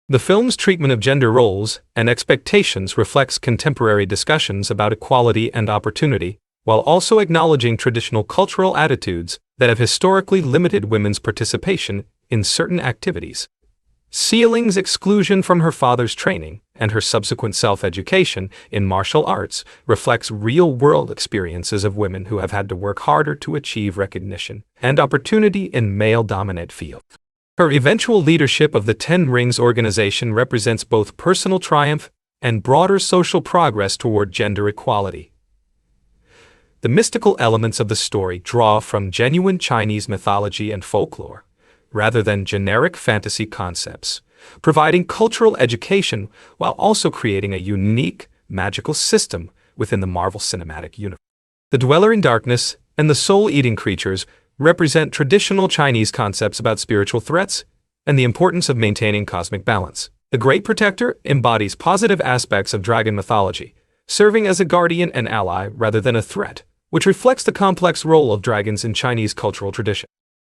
The film's treatment of gender roles and expectations reflects contemporary discussions about equality and opportunity, while also acknowledging traditional cultural attitudes that have historically limited women's participation in certain activities. Sealing's exclusion from her father's training and her subsequent self-education in martial arts reflects real-world experiences of women who have had to work harder to achieve recognition and opportunity in male-dominant fields. Her eventual leadership of the Ten Rings organization represents both personal triumph and broader social progress toward gender equality. The mystical elements of the story draw from genuine Chinese mythology and folklore, rather than generic fantasy concepts, providing cultural education while also creating a unique, magical system within the Marvel Cinematic Universe. The Dweller in Darkness and the Soul-Eating Creatures represent traditional Chinese concepts about spiritual threats and the importance of maintaining cosmic balance. The Great Protector embodies positive aspects of dragon mythology, serving as a guardian and ally rather than a threat, which reflects the complex role of dragons in Chinese cultural tradition.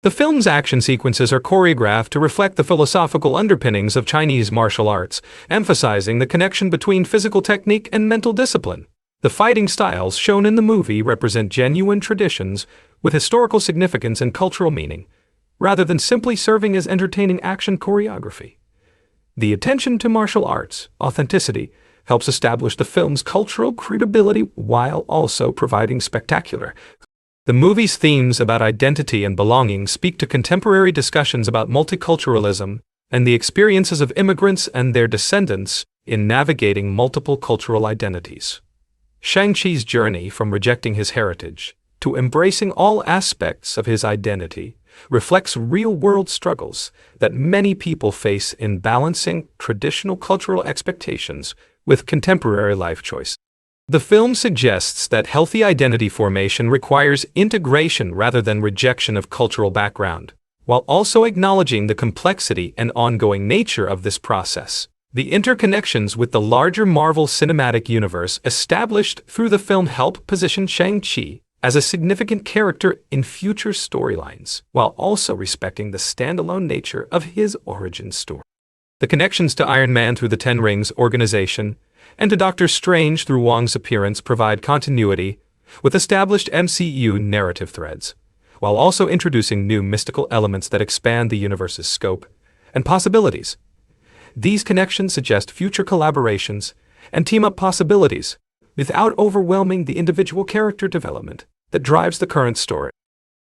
The film's action sequences are choreographed to reflect the philosophical underpinnings of Chinese martial arts, emphasizing the connection between physical technique and mental discipline. The fighting styles shown in the movie represent genuine traditions with historical significance and cultural meaning, rather than simply serving as entertaining action choreography. The attention to martial arts authenticity helps establish the film's cultural credibility while also providing spectacular. The movie's themes about identity and belonging speak to contemporary discussions about multiculturalism and the experiences of immigrants and their descendants in navigating multiple cultural identities. Shang-Chi's journey from rejecting his heritage to embracing all aspects of his identity reflects real-world struggles that many people face in balancing traditional cultural expectations with contemporary life choices. The film suggests that healthy identity formation requires integration rather than rejection of cultural background, while also acknowledging the complexity and ongoing nature of this process. The interconnections with the larger Marvel Cinematic Universe established through the film help position Shang-Chi as a significant character in future storylines, while also respecting the standalone nature of his origin story. The connections to Iron Man through the Ten Rings organization and to Doctor Strange through Wong's appearance provide continuity with established MCU narrative threads, while also introducing new mystical elements that expand the universe's scope and possibilities. These connections suggest future collaborations and team-up possibilities, without overwhelming the individual character development that drives the current story.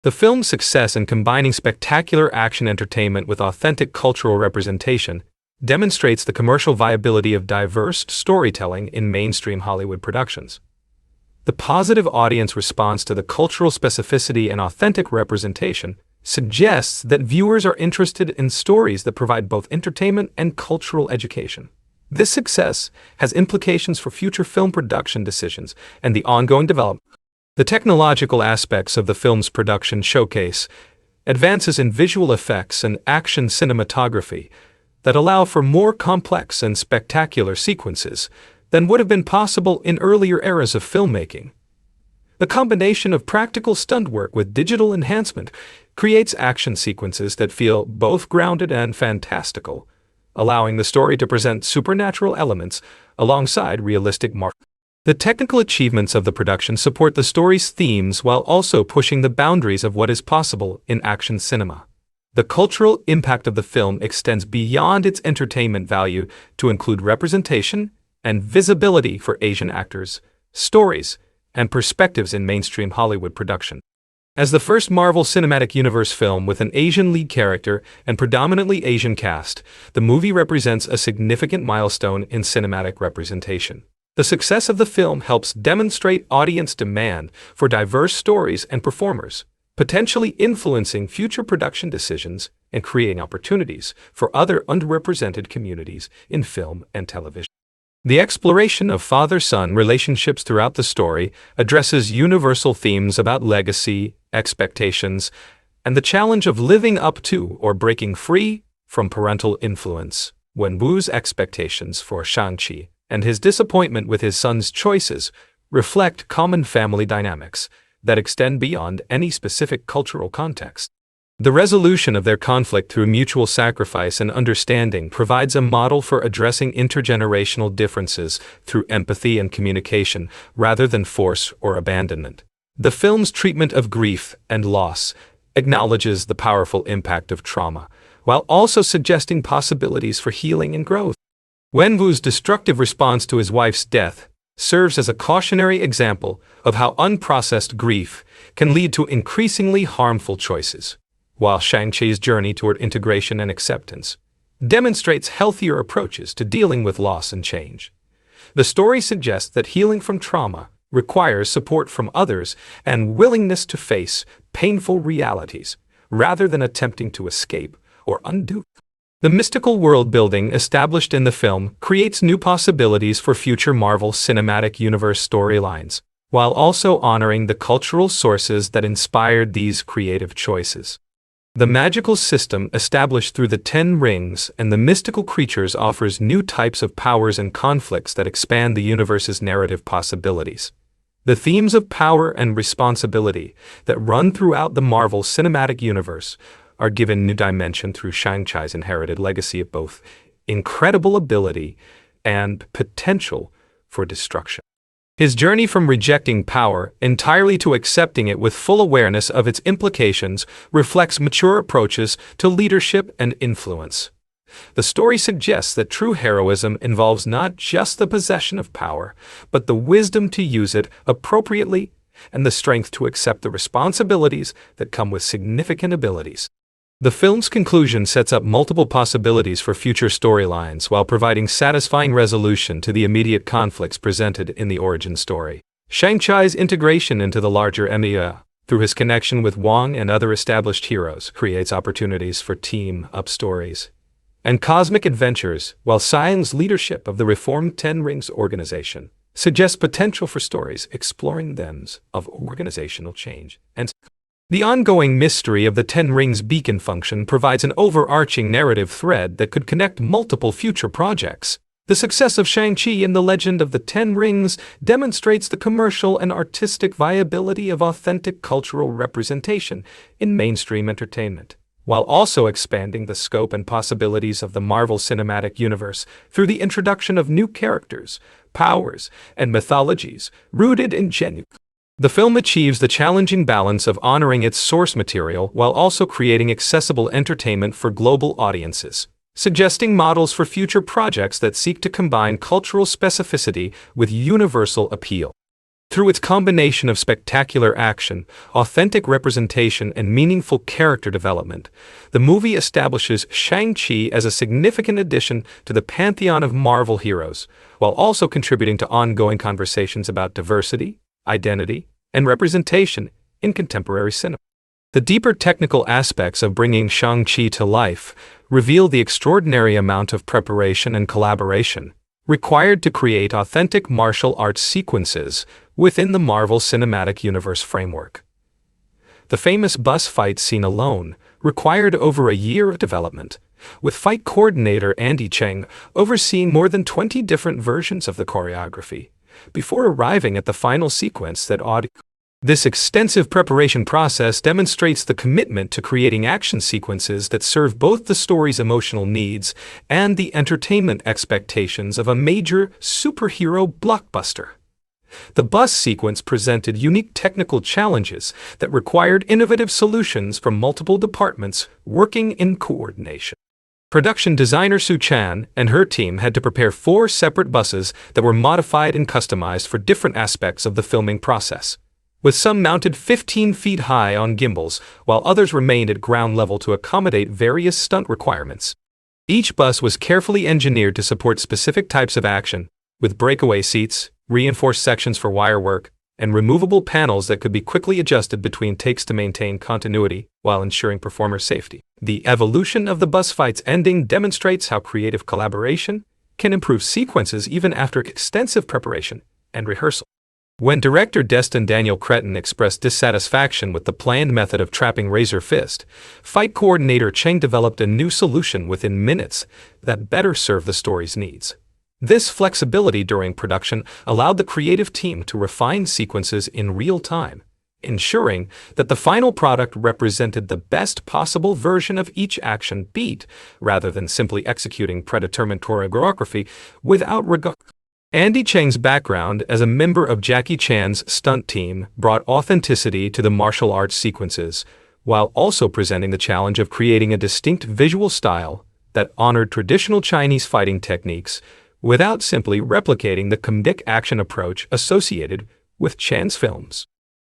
The film's success in combining spectacular action entertainment with authentic cultural representation demonstrates the commercial viability of diverse storytelling in mainstream Hollywood productions. The positive audience response to the cultural specificity and authentic representation suggests that viewers are interested in stories that provide both entertainment and cultural education. This success has implications for future film production decisions and the ongoing development. The technological aspects of the film's production showcase advances in visual effects and action cinematography that allow for more complex and spectacular sequences than would have been possible in earlier eras of filmmaking. The combination of practical stunt work with digital enhancement creates action sequences that feel both grounded and fantastical, allowing the story to present supernatural elements alongside realistic marks. The technical achievements of the production support the story's themes while also pushing the boundaries of what is possible in action cinema. The cultural impact of the film extends beyond its entertainment value to include representation and visibility for Asian actors, stories, and perspectives in mainstream Hollywood production. As the first Marvel Cinematic Universe film with an Asian lead character and predominantly Asian cast, the movie represents a significant milestone in cinematic representation. The success of the film helps demonstrate audience demand for diverse stories and performers, potentially influencing future production decisions and creating opportunities for other underrepresented communities in film and television. The exploration of father-son relationships throughout the story addresses universal themes about legacy, expectations, and the challenge of living up to or breaking free from parental influence. Wenwu's expectations for Shang-Chi and his disappointment with his son's choices reflect common family dynamics that extend beyond any specific cultural context. The resolution of their conflict through mutual sacrifice and understanding provides a model for addressing intergenerational differences through empathy and communication rather than force or abandonment. The film's treatment of grief and loss acknowledges the powerful impact of trauma, while also suggesting possibilities for healing and growth. Wenwu's destructive response to his wife's death serves as a cautionary example of how unprocessed grief can lead to increasingly harmful choices, while Shang-Chi's journey toward integration and acceptance demonstrates healthier approaches to dealing with loss and change. The story suggests that healing from trauma requires support from others and willingness to face painful realities, rather than attempting to escape or undo. The mystical world-building established in the film creates new possibilities for future Marvel Cinematic Universe storylines, while also honoring the cultural sources that inspired these creative choices. The magical system established through the 10 Rings and the mystical creatures offers new types of powers and conflicts that expand the universe's narrative possibilities. The themes of power and responsibility that run throughout the Marvel Cinematic Universe are given new dimension through Shang-Chi's inherited legacy of both incredible ability and potential for destruction. His journey from rejecting power entirely to accepting it with full awareness of its implications reflects mature approaches to leadership and influence. The story suggests that true heroism involves not just the possession of power, but the wisdom to use it appropriately and the strength to accept the responsibilities that come with significant abilities. The film's conclusion sets up multiple possibilities for future storylines while providing satisfying resolution to the immediate conflicts presented in the origin story. Shang-Chi's integration into the larger MIA, through his connection with Wong and other established heroes, creates opportunities for team-up stories and cosmic adventures, while Simu's leadership of the reformed 10 Rings organization suggests potential for stories exploring themes of organizational change and the ongoing mystery of the 10 Rings beacon function provides an overarching narrative thread that could connect multiple future projects. The success of Shang-Chi and the Legend of the 10 Rings demonstrates the commercial and artistic viability of authentic cultural representation in mainstream entertainment, while also expanding the scope and possibilities of the Marvel Cinematic Universe through the introduction of new characters, powers, and mythologies rooted in genuine. The film achieves the challenging balance of honoring its source material while also creating accessible entertainment for global audiences. suggesting models for future projects that seek to combine cultural specificity with universal appeal. Through its combination of spectacular action, authentic representation, and meaningful character development, the movie establishes Shang-Chi as a significant addition to the pantheon of Marvel heroes, while also contributing to ongoing conversations about diversity, identity, and representation in contemporary cinema. The deeper technical aspects of bringing Shang-Chi to life reveal the extraordinary amount of preparation and collaboration required to create authentic martial arts sequences within the Marvel Cinematic Universe framework. The famous bus fight scene alone required over a year of development, with fight coordinator Andy Cheng overseeing more than 20 different versions of the choreography, before arriving at the final sequence that This extensive preparation process demonstrates the commitment to creating action sequences that serve both the story's emotional needs and the entertainment expectations of a major superhero blockbuster. The bus sequence presented unique technical challenges that required innovative solutions from multiple departments working in coordination. Production designer Su Chan and her team had to prepare 4 separate buses that were modified and customized for different aspects of the filming process, with some mounted 15 feet high on gimbals, while others remained at ground level to accommodate various stunt requirements. Each bus was carefully engineered to support specific types of action, with breakaway seats, reinforced sections for wire work, and removable panels that could be quickly adjusted between takes to maintain continuity while ensuring performer safety. The evolution of the bus fight's ending demonstrates how creative collaboration can improve sequences even after extensive preparation and rehearsal. When director Destin Cretton expressed dissatisfaction with the planned method of trapping Razor Fist, fight coordinator Cheng developed a new solution within minutes that better served the story's needs. This flexibility during production allowed the creative team to refine sequences in real time, ensuring that the final product represented the best possible version of each action beat, rather than simply executing predetermined choreography without regard. Andy Cheng's background as a member of Jackie Chan's stunt team brought authenticity to the martial arts sequences, while also presenting the challenge of creating a distinct visual style that honored traditional Chinese fighting techniques without simply replicating the comedic action approach associated with Chan's films.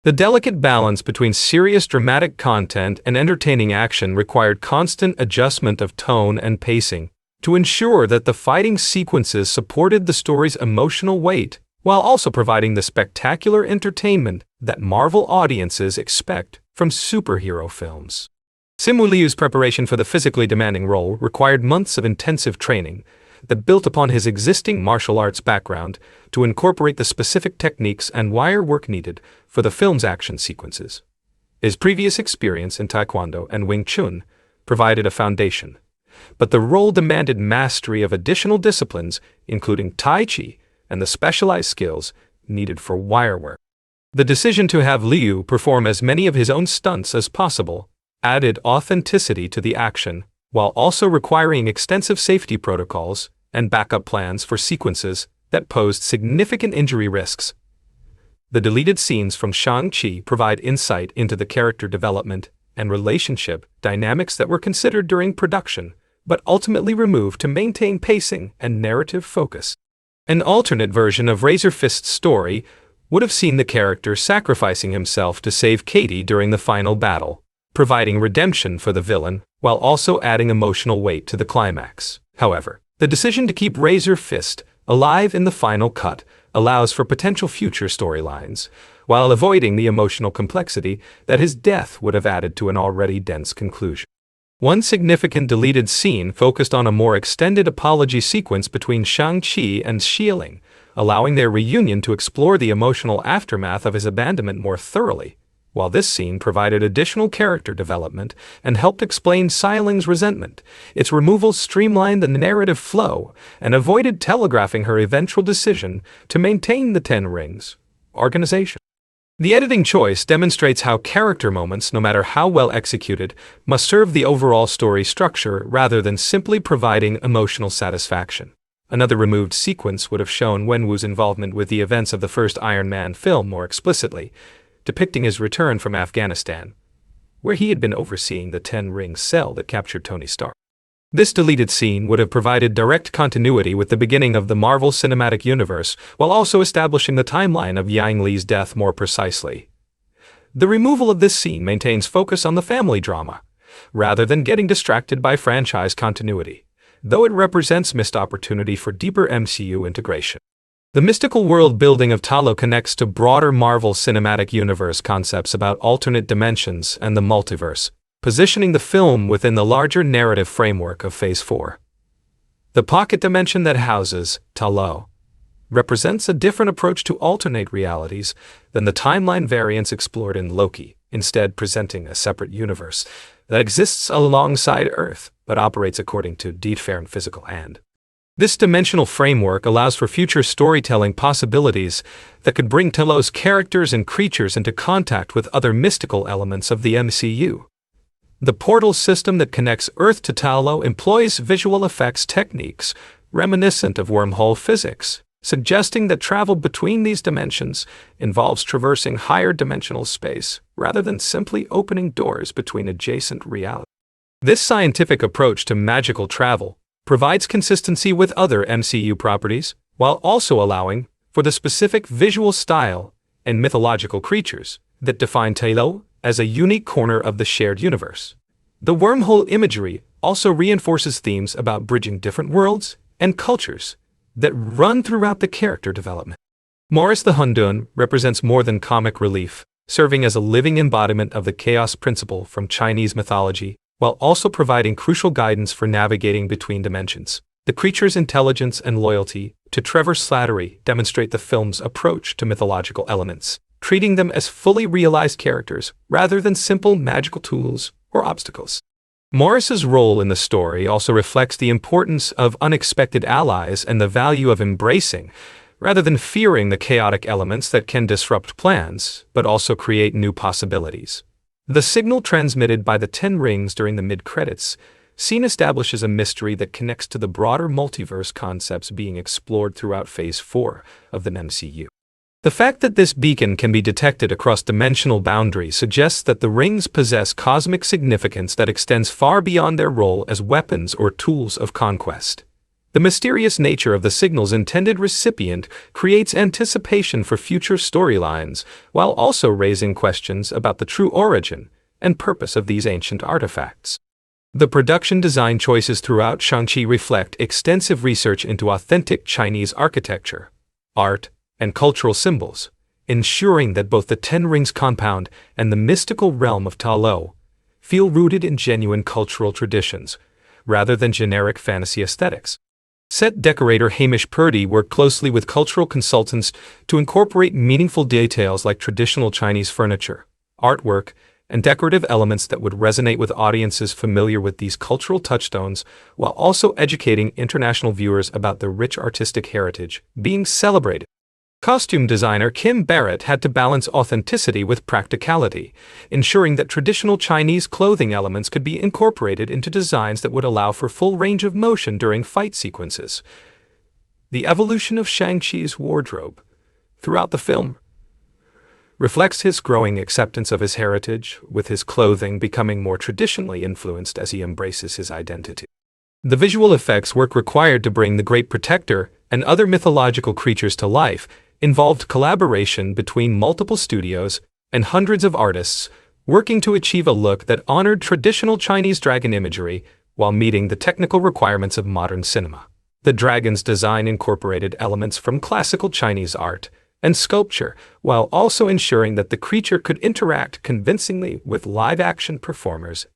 The delicate balance between serious dramatic content and entertaining action required constant adjustment of tone and pacing to ensure that the fighting sequences supported the story's emotional weight, while also providing the spectacular entertainment that Marvel audiences expect from superhero films. Simu Liu's preparation for the physically demanding role required months of intensive training that built upon his existing martial arts background to incorporate the specific techniques and wire work needed for the film's action sequences. His previous experience in Taekwondo and Wing Chun provided a foundation, but the role demanded mastery of additional disciplines, including Tai Chi and the specialized skills needed for wire work. The decision to have Liu perform as many of his own stunts as possible added authenticity to the action, while also requiring extensive safety protocols and backup plans for sequences that posed significant injury risks. The deleted scenes from Shang-Chi provide insight into the character development and relationship dynamics that were considered during production, but ultimately removed to maintain pacing and narrative focus. An alternate version of Razor Fist's story would have seen the character sacrificing himself to save Katie during the final battle, providing redemption for the villain while also adding emotional weight to the climax. However, the decision to keep Razor Fist alive in the final cut allows for potential future storylines, while avoiding the emotional complexity that his death would have added to an already dense conclusion. One significant deleted scene focused on a more extended apology sequence between Shang-Chi and Xialing, allowing their reunion to explore the emotional aftermath of his abandonment more thoroughly. While this scene provided additional character development and helped explain Xialing's resentment, its removal streamlined the narrative flow and avoided telegraphing her eventual decision to maintain the Ten Rings organization. The editing choice demonstrates how character moments, no matter how well executed, must serve the overall story structure rather than simply providing emotional satisfaction. Another removed sequence would have shown Wenwu's involvement with the events of the first Iron Man film more explicitly, depicting his return from Afghanistan, where he had been overseeing the Ten Rings cell that captured Tony Stark. This deleted scene would have provided direct continuity with the beginning of the Marvel Cinematic Universe, while also establishing the timeline of Yang Li's death more precisely. The removal of this scene maintains focus on the family drama, rather than getting distracted by franchise continuity, though it represents missed opportunity for deeper MCU integration. The mystical world building of Ta Lo connects to broader Marvel Cinematic Universe concepts about alternate dimensions and the multiverse, positioning the film within the larger narrative framework of Phase 4. The pocket dimension that houses Ta Lo represents a different approach to alternate realities than the timeline variants explored in Loki, instead presenting a separate universe that exists alongside Earth but operates according to different physical and. This dimensional framework allows for future storytelling possibilities that could bring Ta Lo's characters and creatures into contact with other mystical elements of the MCU. The portal system that connects Earth to Ta Lo employs visual effects techniques reminiscent of wormhole physics, suggesting that travel between these dimensions involves traversing higher dimensional space rather than simply opening doors between adjacent realities. This scientific approach to magical travel provides consistency with other MCU properties, while also allowing for the specific visual style and mythological creatures that define Ta Lo as a unique corner of the shared universe. The wormhole imagery also reinforces themes about bridging different worlds and cultures that run throughout the character development. Morris the Hundun represents more than comic relief, serving as a living embodiment of the chaos principle from Chinese mythology, while also providing crucial guidance for navigating between dimensions. The creature's intelligence and loyalty to Trevor Slattery demonstrate the film's approach to mythological elements, treating them as fully realized characters rather than simple magical tools or obstacles. Morris's role in the story also reflects the importance of unexpected allies and the value of embracing, rather than fearing, the chaotic elements that can disrupt plans, but also create new possibilities. The signal transmitted by the 10 rings during the mid-credits scene establishes a mystery that connects to the broader multiverse concepts being explored throughout Phase 4 of the MCU. The fact that this beacon can be detected across dimensional boundaries suggests that the rings possess cosmic significance that extends far beyond their role as weapons or tools of conquest. The mysterious nature of the signal's intended recipient creates anticipation for future storylines, while also raising questions about the true origin and purpose of these ancient artifacts. The production design choices throughout Shang-Chi reflect extensive research into authentic Chinese architecture, art, and cultural symbols, ensuring that both the 10 Rings compound and the mystical realm of Ta Lo feel rooted in genuine cultural traditions, rather than generic fantasy aesthetics. Set decorator Hamish Purdy worked closely with cultural consultants to incorporate meaningful details like traditional Chinese furniture, artwork, and decorative elements that would resonate with audiences familiar with these cultural touchstones, while also educating international viewers about the rich artistic heritage being celebrated. Costume designer Kim Barrett had to balance authenticity with practicality, ensuring that traditional Chinese clothing elements could be incorporated into designs that would allow for full range of motion during fight sequences. The evolution of Shang-Chi's wardrobe throughout the film reflects his growing acceptance of his heritage, with his clothing becoming more traditionally influenced as he embraces his identity. The visual effects work required to bring the Great Protector and other mythological creatures to life involved collaboration between multiple studios and hundreds of artists working to achieve a look that honored traditional Chinese dragon imagery while meeting the technical requirements of modern cinema. The dragon's design incorporated elements from classical Chinese art and sculpture, while also ensuring that the creature could interact convincingly with live-action performers.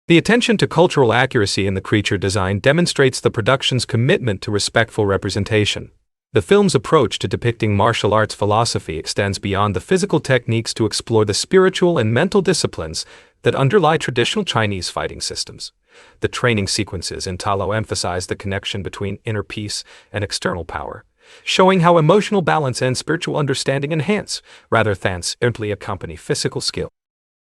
The attention to cultural accuracy in the creature design demonstrates the production's commitment to respectful representation. The film's approach to depicting martial arts philosophy extends beyond the physical techniques to explore the spiritual and mental disciplines that underlie traditional Chinese fighting systems. The training sequences in Ta Lo emphasize the connection between inner peace and external power, showing how emotional balance and spiritual understanding enhance, rather than simply accompany physical skill.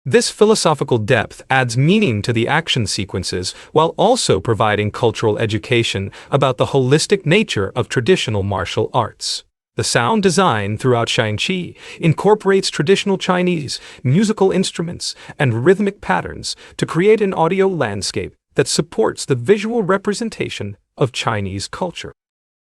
This philosophical depth adds meaning to the action sequences while also providing cultural education about the holistic nature of traditional martial arts. The sound design throughout Shang-Chi incorporates traditional Chinese musical instruments and rhythmic patterns to create an audio landscape that supports the visual representation of Chinese culture.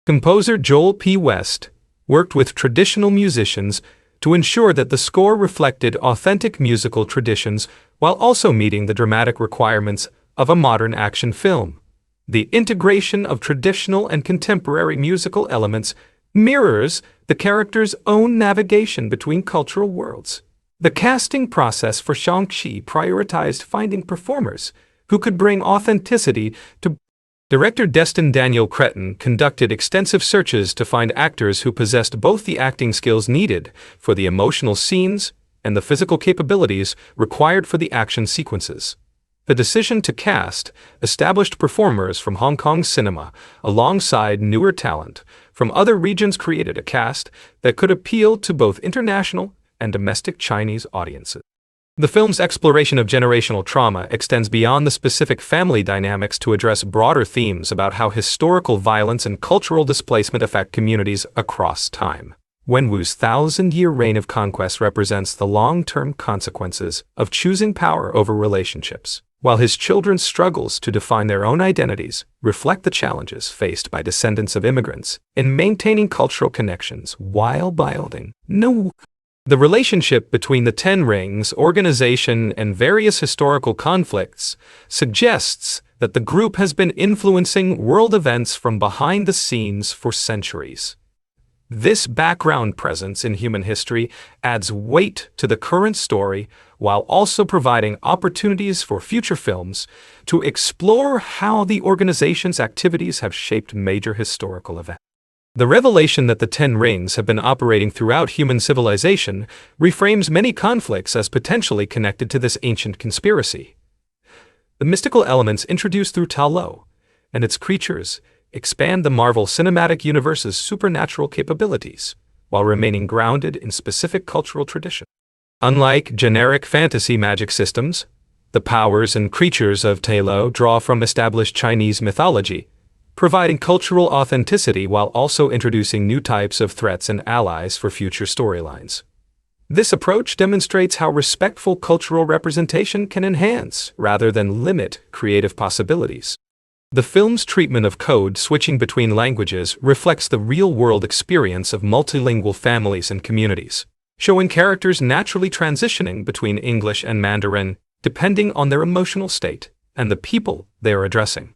Composer Joel P. West worked with traditional musicians to ensure that the score reflected authentic musical traditions while also meeting the dramatic requirements of a modern action film. The integration of traditional and contemporary musical elements mirrors the character's own navigation between cultural worlds. The casting process for Shang-Chi prioritized finding performers who could bring authenticity to. Director Destin Cretton conducted extensive searches to find actors who possessed both the acting skills needed for the emotional scenes and the physical capabilities required for the action sequences. The decision to cast established performers from Hong Kong cinema alongside newer talent from other regions created a cast that could appeal to both international and domestic Chinese audiences. The film's exploration of generational trauma extends beyond the specific family dynamics to address broader themes about how historical violence and cultural displacement affect communities across time. Wenwu's thousand-year reign of conquest represents the long-term consequences of choosing power over relationships, while his children's struggles to define their own identities reflect the challenges faced by descendants of immigrants in maintaining cultural connections while building no. The relationship between the Ten Rings organization and various historical conflicts suggests that the group has been influencing world events from behind the scenes for centuries. This background presence in human history adds weight to the current story while also providing opportunities for future films to explore how the organization's activities have shaped major historical events. The revelation that the Ten Rings have been operating throughout human civilization reframes many conflicts as potentially connected to this ancient conspiracy. The mystical elements introduced through Ta Lo and its creatures expand the Marvel Cinematic Universe's supernatural capabilities while remaining grounded in specific cultural tradition. Unlike generic fantasy magic systems, the powers and creatures of Ta Lo draw from established Chinese mythology, providing cultural authenticity while also introducing new types of threats and allies for future storylines. This approach demonstrates how respectful cultural representation can enhance, rather than limit, creative possibilities. The film's treatment of code switching between languages reflects the real-world experience of multilingual families and communities, showing characters naturally transitioning between English and Mandarin depending on their emotional state and the people they are addressing.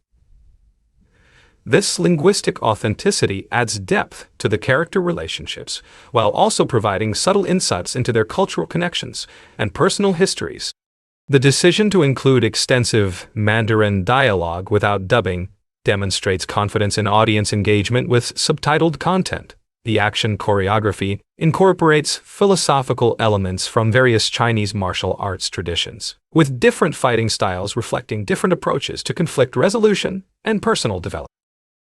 This linguistic authenticity adds depth to the character relationships, while also providing subtle insights into their cultural connections and personal histories. The decision to include extensive Mandarin dialogue without dubbing demonstrates confidence in audience engagement with subtitled content. The action choreography incorporates philosophical elements from various Chinese martial arts traditions, with different fighting styles reflecting different approaches to conflict resolution and personal development.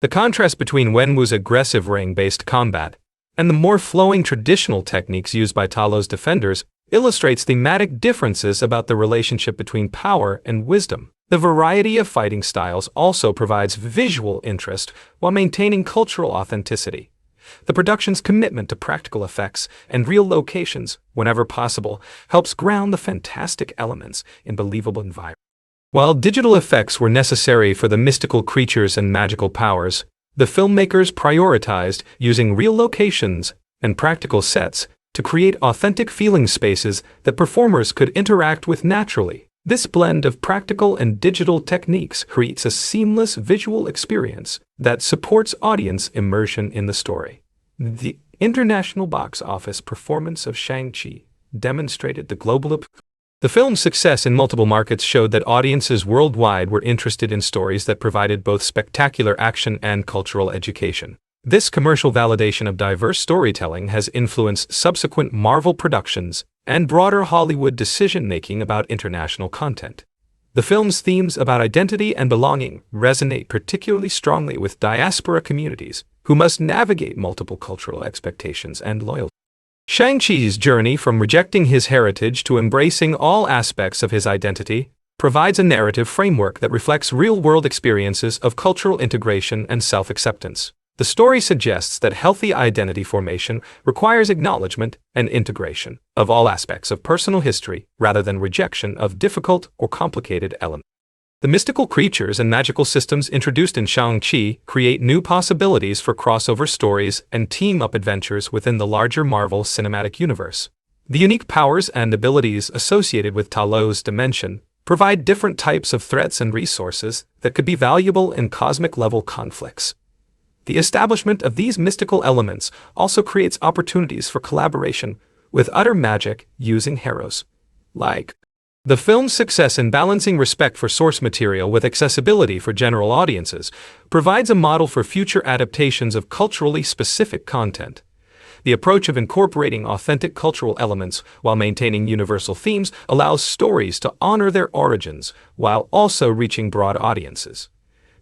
The contrast between Wenwu's aggressive ring-based combat and the more flowing traditional techniques used by Ta Lo's defenders illustrates thematic differences about the relationship between power and wisdom. The variety of fighting styles also provides visual interest while maintaining cultural authenticity. The production's commitment to practical effects and real locations, whenever possible, helps ground the fantastic elements in believable environments. While digital effects were necessary for the mystical creatures and magical powers, the filmmakers prioritized using real locations and practical sets to create authentic feeling spaces that performers could interact with naturally. This blend of practical and digital techniques creates a seamless visual experience that supports audience immersion in the story. The international box office performance of Shang-Chi demonstrated the global appeal. The film's success in multiple markets showed that audiences worldwide were interested in stories that provided both spectacular action and cultural education. This commercial validation of diverse storytelling has influenced subsequent Marvel productions and broader Hollywood decision-making about international content. The film's themes about identity and belonging resonate particularly strongly with diaspora communities who must navigate multiple cultural expectations and loyalty. Shang-Chi's journey from rejecting his heritage to embracing all aspects of his identity provides a narrative framework that reflects real-world experiences of cultural integration and self-acceptance. The story suggests that healthy identity formation requires acknowledgement and integration of all aspects of personal history rather than rejection of difficult or complicated elements. The mystical creatures and magical systems introduced in Shang-Chi create new possibilities for crossover stories and team-up adventures within the larger Marvel Cinematic Universe. The unique powers and abilities associated with Ta Lo's dimension provide different types of threats and resources that could be valuable in cosmic-level conflicts. The establishment of these mystical elements also creates opportunities for collaboration with other magic using heroes. The film's success in balancing respect for source material with accessibility for general audiences provides a model for future adaptations of culturally specific content. The approach of incorporating authentic cultural elements while maintaining universal themes allows stories to honor their origins while also reaching broad audiences.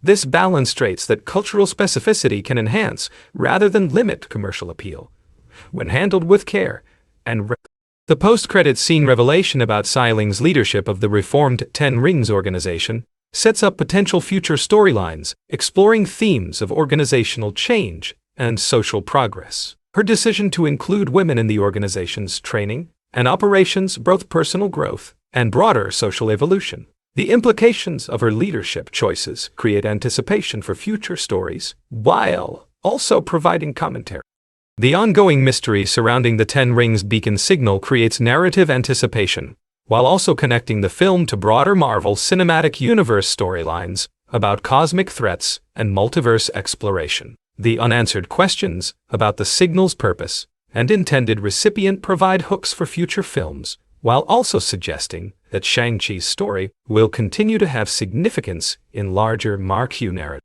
This balance states that cultural specificity can enhance rather than limit commercial appeal, when handled with care and the post-credits scene revelation about Xialing's leadership of the reformed Ten Rings organization sets up potential future storylines exploring themes of organizational change and social progress. Her decision to include women in the organization's training and operations, both personal growth and broader social evolution. The implications of her leadership choices create anticipation for future stories, while also providing commentary. The ongoing mystery surrounding the Ten Rings beacon signal creates narrative anticipation, while also connecting the film to broader Marvel Cinematic Universe storylines about cosmic threats and multiverse exploration. The unanswered questions about the signal's purpose and intended recipient provide hooks for future films, while also suggesting that Shang-Chi's story will continue to have significance in larger Marvel narrative.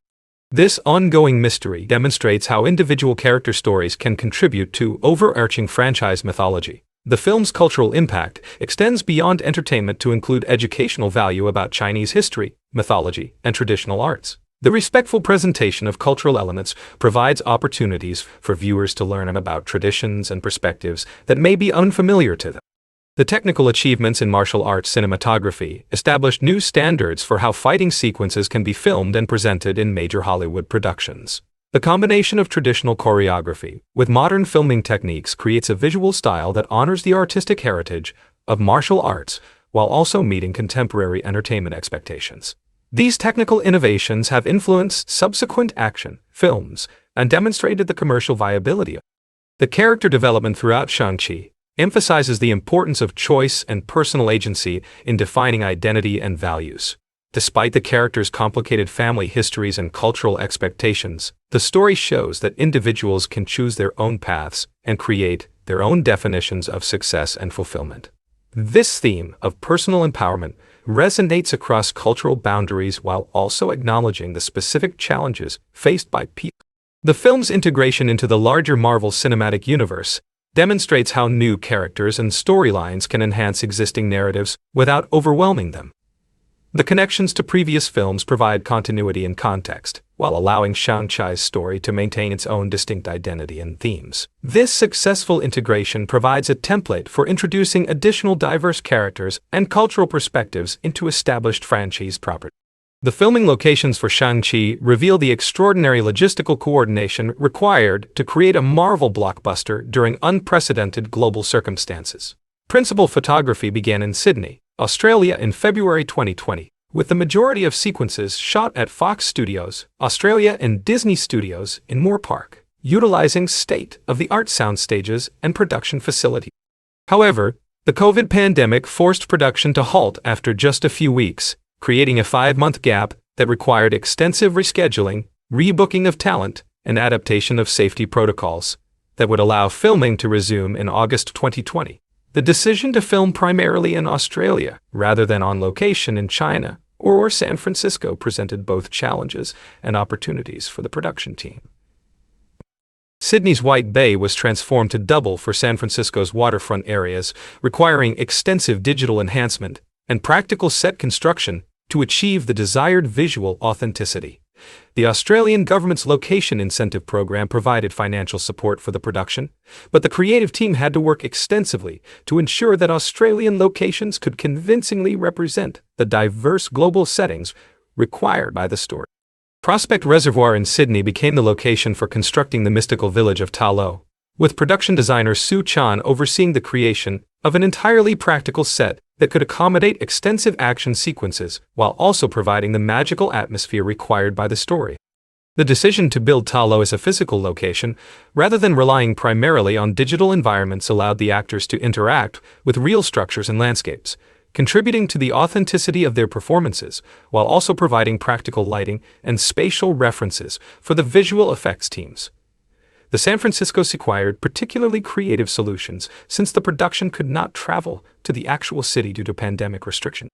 This ongoing mystery demonstrates how individual character stories can contribute to overarching franchise mythology. The film's cultural impact extends beyond entertainment to include educational value about Chinese history, mythology, and traditional arts. The respectful presentation of cultural elements provides opportunities for viewers to learn about traditions and perspectives that may be unfamiliar to them. The technical achievements in martial arts cinematography established new standards for how fighting sequences can be filmed and presented in major Hollywood productions. The combination of traditional choreography with modern filming techniques creates a visual style that honors the artistic heritage of martial arts while also meeting contemporary entertainment expectations. These technical innovations have influenced subsequent action films and demonstrated the commercial viability. The character development throughout Shang-Chi emphasizes the importance of choice and personal agency in defining identity and values. Despite the characters' complicated family histories and cultural expectations, the story shows that individuals can choose their own paths and create their own definitions of success and fulfillment. This theme of personal empowerment resonates across cultural boundaries while also acknowledging the specific challenges faced by people. The film's integration into the larger Marvel Cinematic Universe demonstrates how new characters and storylines can enhance existing narratives without overwhelming them. The connections to previous films provide continuity and context, while allowing Shang-Chi's story to maintain its own distinct identity and themes. This successful integration provides a template for introducing additional diverse characters and cultural perspectives into established franchise properties. The filming locations for Shang-Chi reveal the extraordinary logistical coordination required to create a Marvel blockbuster during unprecedented global circumstances. Principal photography began in Sydney, Australia in February 2020, with the majority of sequences shot at Fox Studios, Australia and Disney Studios in Moore Park, utilizing state-of-the-art sound stages and production facilities. However, the COVID pandemic forced production to halt after just a few weeks, creating a 5-month gap that required extensive rescheduling, rebooking of talent, and adaptation of safety protocols that would allow filming to resume in August 2020. The decision to film primarily in Australia rather than on location in China or San Francisco presented both challenges and opportunities for the production team. Sydney's White Bay was transformed to double for San Francisco's waterfront areas, requiring extensive digital enhancement and practical set construction to achieve the desired visual authenticity. The Australian government's location incentive program provided financial support for the production, but the creative team had to work extensively to ensure that Australian locations could convincingly represent the diverse global settings required by the story. Prospect Reservoir in Sydney became the location for constructing the mystical village of Ta Lo, with production designer Su Chan overseeing the creation of an entirely practical set that could accommodate extensive action sequences while also providing the magical atmosphere required by the story. The decision to build Ta Lo as a physical location, rather than relying primarily on digital environments, allowed the actors to interact with real structures and landscapes, contributing to the authenticity of their performances, while also providing practical lighting and spatial references for the visual effects teams. The San Francisco required particularly creative solutions since the production could not travel to the actual city due to pandemic restrictions.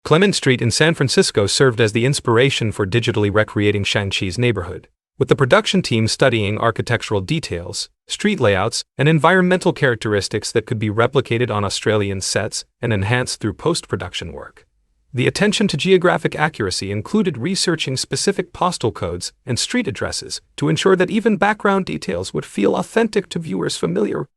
Clement Street in San Francisco served as the inspiration for digitally recreating Shang-Chi's neighborhood, with the production team studying architectural details, street layouts, and environmental characteristics that could be replicated on Australian sets and enhanced through post-production work. The attention to geographic accuracy included researching specific postal codes and street addresses to ensure that even background details would feel authentic to viewers familiar.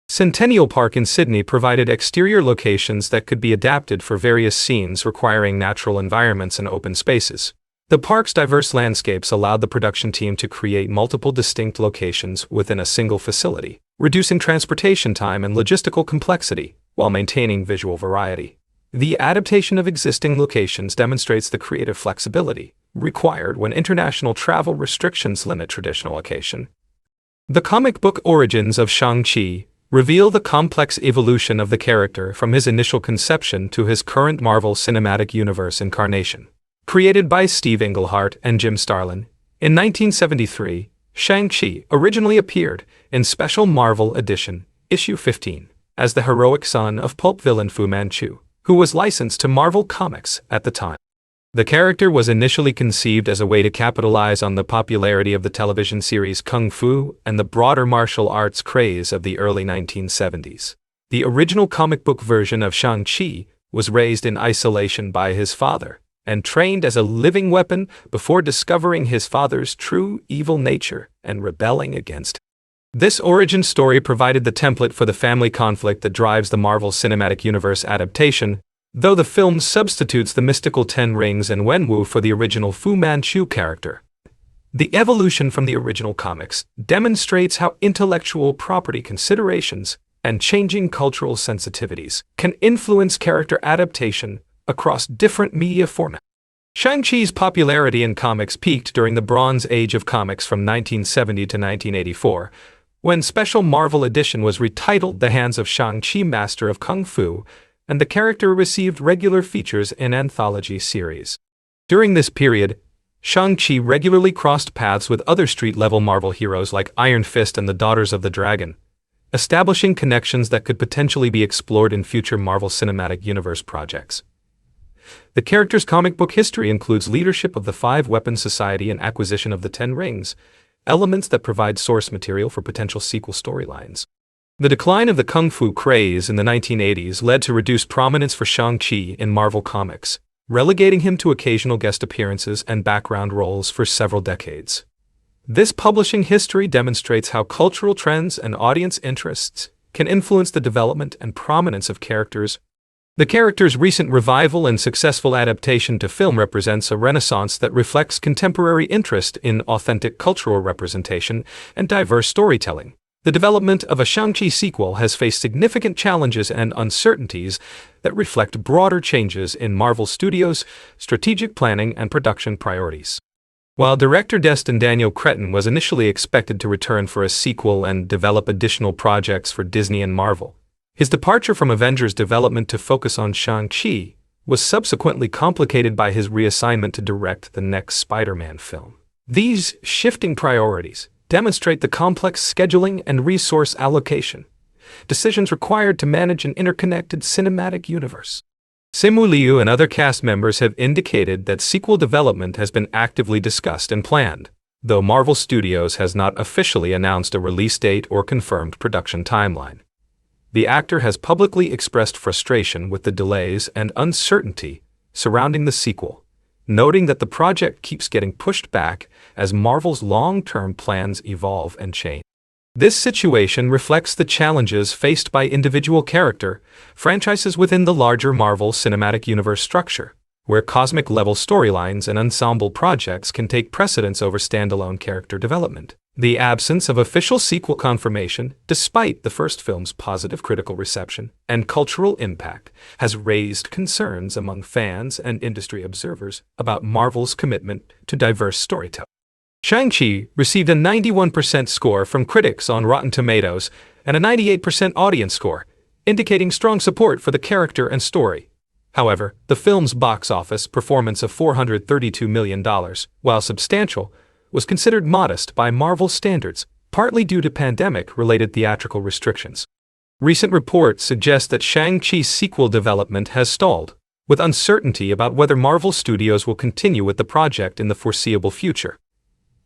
Centennial Park in Sydney provided exterior locations that could be adapted for various scenes requiring natural environments and open spaces. The park's diverse landscapes allowed the production team to create multiple distinct locations within a single facility, reducing transportation time and logistical complexity while maintaining visual variety. The adaptation of existing locations demonstrates the creative flexibility required when international travel restrictions limit traditional location. The comic book origins of Shang-Chi reveal the complex evolution of the character from his initial conception to his current Marvel Cinematic Universe incarnation. Created by Steve Englehart and Jim Starlin, in 1973, Shang-Chi originally appeared in Special Marvel Edition, Issue 15, as the heroic son of pulp villain Fu Manchu, who was licensed to Marvel Comics at the time. The character was initially conceived as a way to capitalize on the popularity of the television series Kung Fu and the broader martial arts craze of the early 1970s. The original comic book version of Shang-Chi was raised in isolation by his father and trained as a living weapon before discovering his father's true evil nature and rebelling against him. This origin story provided the template for the family conflict that drives the Marvel Cinematic Universe adaptation, though the film substitutes the mystical Ten Rings and Wenwu for the original Fu Manchu character. The evolution from the original comics demonstrates how intellectual property considerations and changing cultural sensitivities can influence character adaptation across different media formats. Shang-Chi's popularity in comics peaked during the Bronze Age of comics from 1970 to 1984, when Special Marvel Edition was retitled The Hands of Shang-Chi, Master of Kung Fu, and the character received regular features in anthology series. During this period, Shang-Chi regularly crossed paths with other street-level Marvel heroes like Iron Fist and the Daughters of the Dragon, establishing connections that could potentially be explored in future Marvel Cinematic Universe projects. The character's comic book history includes leadership of the Five Weapons Society and acquisition of the Ten Rings, elements that provide source material for potential sequel storylines. The decline of the Kung Fu craze in the 1980s led to reduced prominence for Shang-Chi in Marvel Comics, relegating him to occasional guest appearances and background roles for several decades. This publishing history demonstrates how cultural trends and audience interests can influence the development and prominence of characters. The character's recent revival and successful adaptation to film represents a renaissance that reflects contemporary interest in authentic cultural representation and diverse storytelling. The development of a Shang-Chi sequel has faced significant challenges and uncertainties that reflect broader changes in Marvel Studios' strategic planning and production priorities. While director Destin Cretton was initially expected to return for a sequel and develop additional projects for Disney and Marvel, his departure from Avengers development to focus on Shang-Chi was subsequently complicated by his reassignment to direct the next Spider-Man film. These shifting priorities demonstrate the complex scheduling and resource allocation decisions required to manage an interconnected cinematic universe. Simu Liu and other cast members have indicated that sequel development has been actively discussed and planned, though Marvel Studios has not officially announced a release date or confirmed production timeline. The actor has publicly expressed frustration with the delays and uncertainty surrounding the sequel, noting that the project keeps getting pushed back as Marvel's long-term plans evolve and change. This situation reflects the challenges faced by individual character franchises within the larger Marvel Cinematic Universe structure, where cosmic-level storylines and ensemble projects can take precedence over standalone character development. The absence of official sequel confirmation, despite the first film's positive critical reception and cultural impact, has raised concerns among fans and industry observers about Marvel's commitment to diverse storytelling. Shang-Chi received a 91% score from critics on Rotten Tomatoes and a 98% audience score, indicating strong support for the character and story. However, the film's box office performance of $432 million, while substantial, was considered modest by Marvel standards, partly due to pandemic-related theatrical restrictions. Recent reports suggest that Shang-Chi's sequel development has stalled, with uncertainty about whether Marvel Studios will continue with the project in the foreseeable future.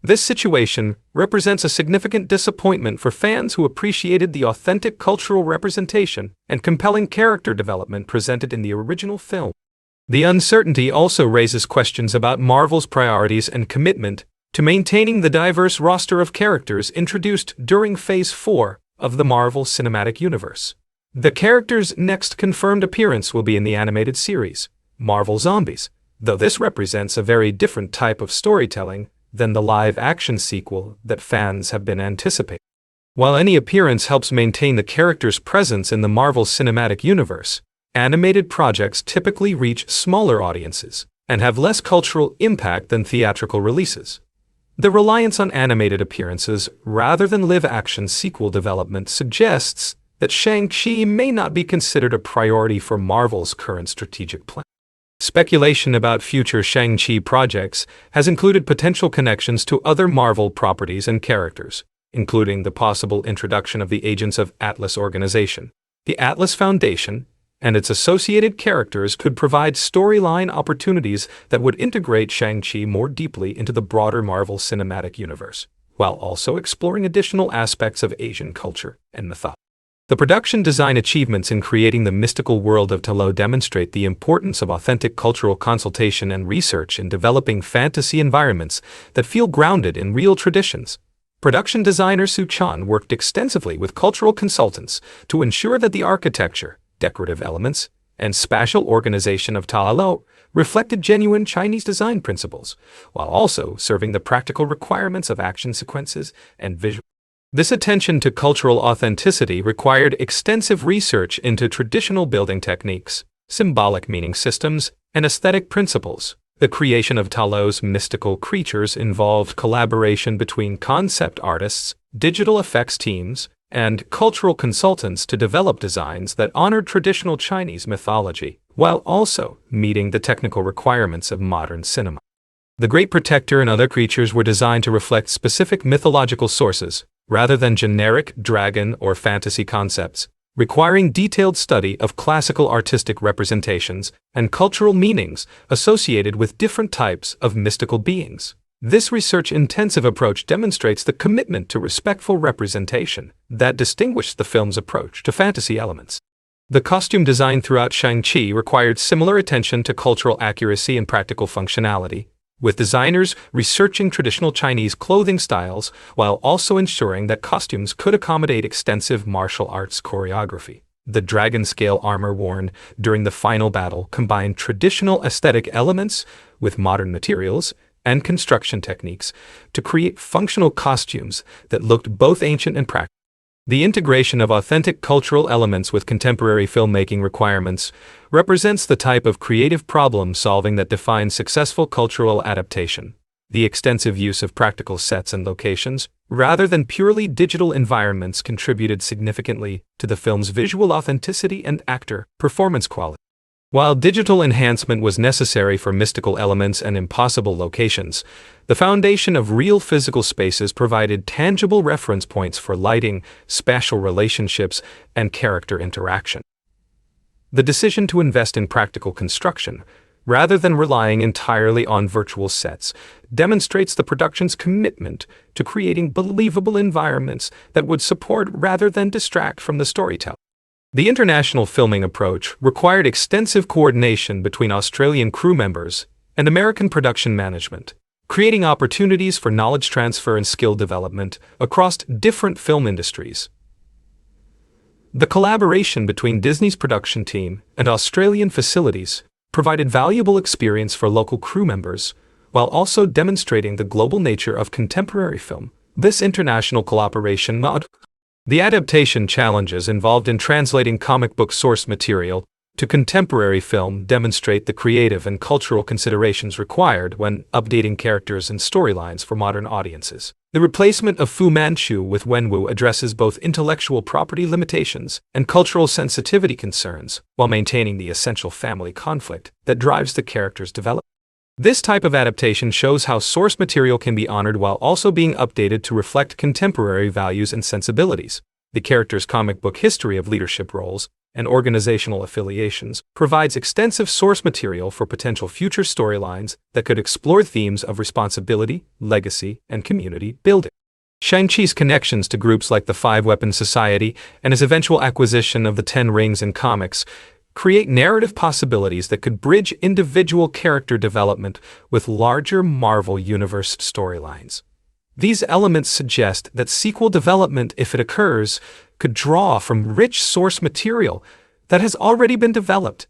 This situation represents a significant disappointment for fans who appreciated the authentic cultural representation and compelling character development presented in the original film. The uncertainty also raises questions about Marvel's priorities and commitment to maintaining the diverse roster of characters introduced during Phase 4 of the Marvel Cinematic Universe. The characters' next confirmed appearance will be in the animated series, Marvel Zombies, though this represents a very different type of storytelling than the live-action sequel that fans have been anticipating. While any appearance helps maintain the character's presence in the Marvel Cinematic Universe, animated projects typically reach smaller audiences and have less cultural impact than theatrical releases. The reliance on animated appearances rather than live-action sequel development suggests that Shang-Chi may not be considered a priority for Marvel's current strategic plan. Speculation about future Shang-Chi projects has included potential connections to other Marvel properties and characters, including the possible introduction of the Agents of Atlas organization. The Atlas Foundation and its associated characters could provide storyline opportunities that would integrate Shang-Chi more deeply into the broader Marvel Cinematic Universe, while also exploring additional aspects of Asian culture and mythology. The production design achievements in creating the mystical world of Ta Lo demonstrate the importance of authentic cultural consultation and research in developing fantasy environments that feel grounded in real traditions. Production designer Su Chan worked extensively with cultural consultants to ensure that the architecture, decorative elements, and spatial organization of Ta Lo reflected genuine Chinese design principles, while also serving the practical requirements of action sequences and visual. This attention to cultural authenticity required extensive research into traditional building techniques, symbolic meaning systems, and aesthetic principles. The creation of Ta Lo's mystical creatures involved collaboration between concept artists, digital effects teams, and cultural consultants to develop designs that honored traditional Chinese mythology, while also meeting the technical requirements of modern cinema. The Great Protector and other creatures were designed to reflect specific mythological sources, rather than generic dragon or fantasy concepts, requiring detailed study of classical artistic representations and cultural meanings associated with different types of mystical beings. This research-intensive approach demonstrates the commitment to respectful representation that distinguished the film's approach to fantasy elements. The costume design throughout Shang-Chi required similar attention to cultural accuracy and practical functionality, with designers researching traditional Chinese clothing styles while also ensuring that costumes could accommodate extensive martial arts choreography. The dragon-scale armor worn during the final battle combined traditional aesthetic elements with modern materials and construction techniques to create functional costumes that looked both ancient and practical. The integration of authentic cultural elements with contemporary filmmaking requirements represents the type of creative problem-solving that defines successful cultural adaptation. The extensive use of practical sets and locations, rather than purely digital environments, contributed significantly to the film's visual authenticity and actor performance quality. While digital enhancement was necessary for mystical elements and impossible locations, the foundation of real physical spaces provided tangible reference points for lighting, spatial relationships, and character interaction. The decision to invest in practical construction, rather than relying entirely on virtual sets, demonstrates the production's commitment to creating believable environments that would support rather than distract from the storytelling. The international filming approach required extensive coordination between Australian crew members and American production management, creating opportunities for knowledge transfer and skill development across different film industries. The collaboration between Disney's production team and Australian facilities provided valuable experience for local crew members, while also demonstrating the global nature of contemporary film, This international collaboration mod. The adaptation challenges involved in translating comic book source material to contemporary film demonstrate the creative and cultural considerations required when updating characters and storylines for modern audiences. The replacement of Fu Manchu with Wenwu addresses both intellectual property limitations and cultural sensitivity concerns, while maintaining the essential family conflict that drives the character's development. This type of adaptation shows how source material can be honored while also being updated to reflect contemporary values and sensibilities. The character's comic book history of leadership roles and organizational affiliations provides extensive source material for potential future storylines that could explore themes of responsibility, legacy, and community building. Shang-Chi's connections to groups like the Five Weapon Society and his eventual acquisition of the Ten Rings in comics create narrative possibilities that could bridge individual character development with larger Marvel Universe storylines. These elements suggest that sequel development, if it occurs, could draw from rich source material that has already been developed.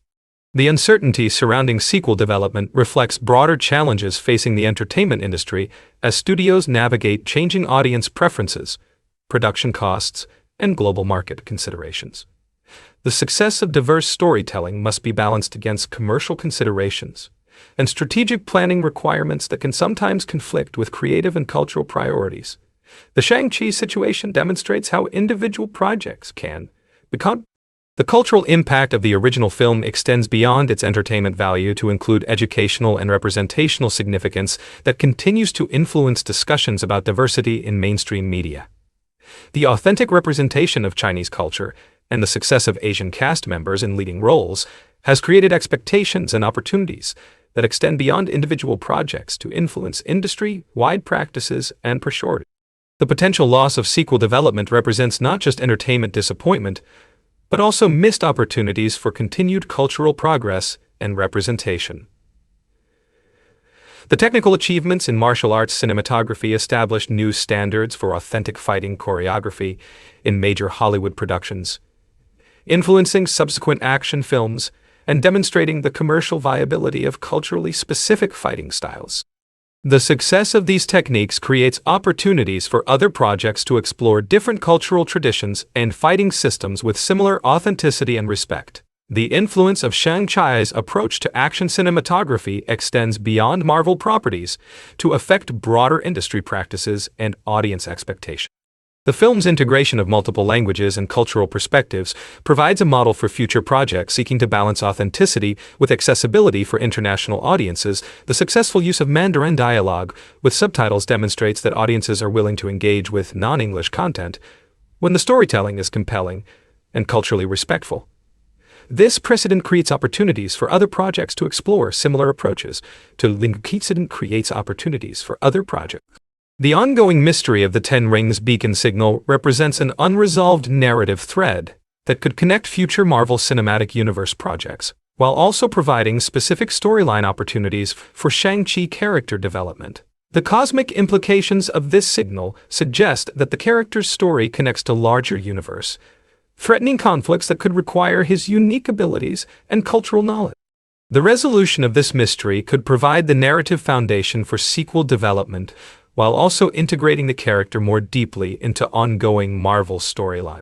The uncertainty surrounding sequel development reflects broader challenges facing the entertainment industry as studios navigate changing audience preferences, production costs, and global market considerations. The success of diverse storytelling must be balanced against commercial considerations and strategic planning requirements that can sometimes conflict with creative and cultural priorities. The Shang-Chi situation demonstrates how individual projects can become. The cultural impact of the original film extends beyond its entertainment value to include educational and representational significance that continues to influence discussions about diversity in mainstream media. The authentic representation of Chinese culture and the success of Asian cast members in leading roles has created expectations and opportunities that extend beyond individual projects to influence industry-wide practices and priorities. The potential loss of sequel development represents not just entertainment disappointment, but also missed opportunities for continued cultural progress and representation. The technical achievements in martial arts cinematography established new standards for authentic fighting choreography in major Hollywood productions, influencing subsequent action films and demonstrating the commercial viability of culturally specific fighting styles. The success of these techniques creates opportunities for other projects to explore different cultural traditions and fighting systems with similar authenticity and respect. The influence of Shang-Chi's approach to action cinematography extends beyond Marvel properties to affect broader industry practices and audience expectations. The film's integration of multiple languages and cultural perspectives provides a model for future projects seeking to balance authenticity with accessibility for international audiences. The successful use of Mandarin dialogue with subtitles demonstrates that audiences are willing to engage with non-English content when the storytelling is compelling and culturally respectful. This precedent creates opportunities for other projects to explore similar approaches to linguistic creates opportunities for other projects. The ongoing mystery of the Ten Rings beacon signal represents an unresolved narrative thread that could connect future Marvel Cinematic Universe projects, while also providing specific storyline opportunities for Shang-Chi character development. The cosmic implications of this signal suggest that the character's story connects to larger universe, threatening conflicts that could require his unique abilities and cultural knowledge. The resolution of this mystery could provide the narrative foundation for sequel development, while also integrating the character more deeply into ongoing Marvel storyline.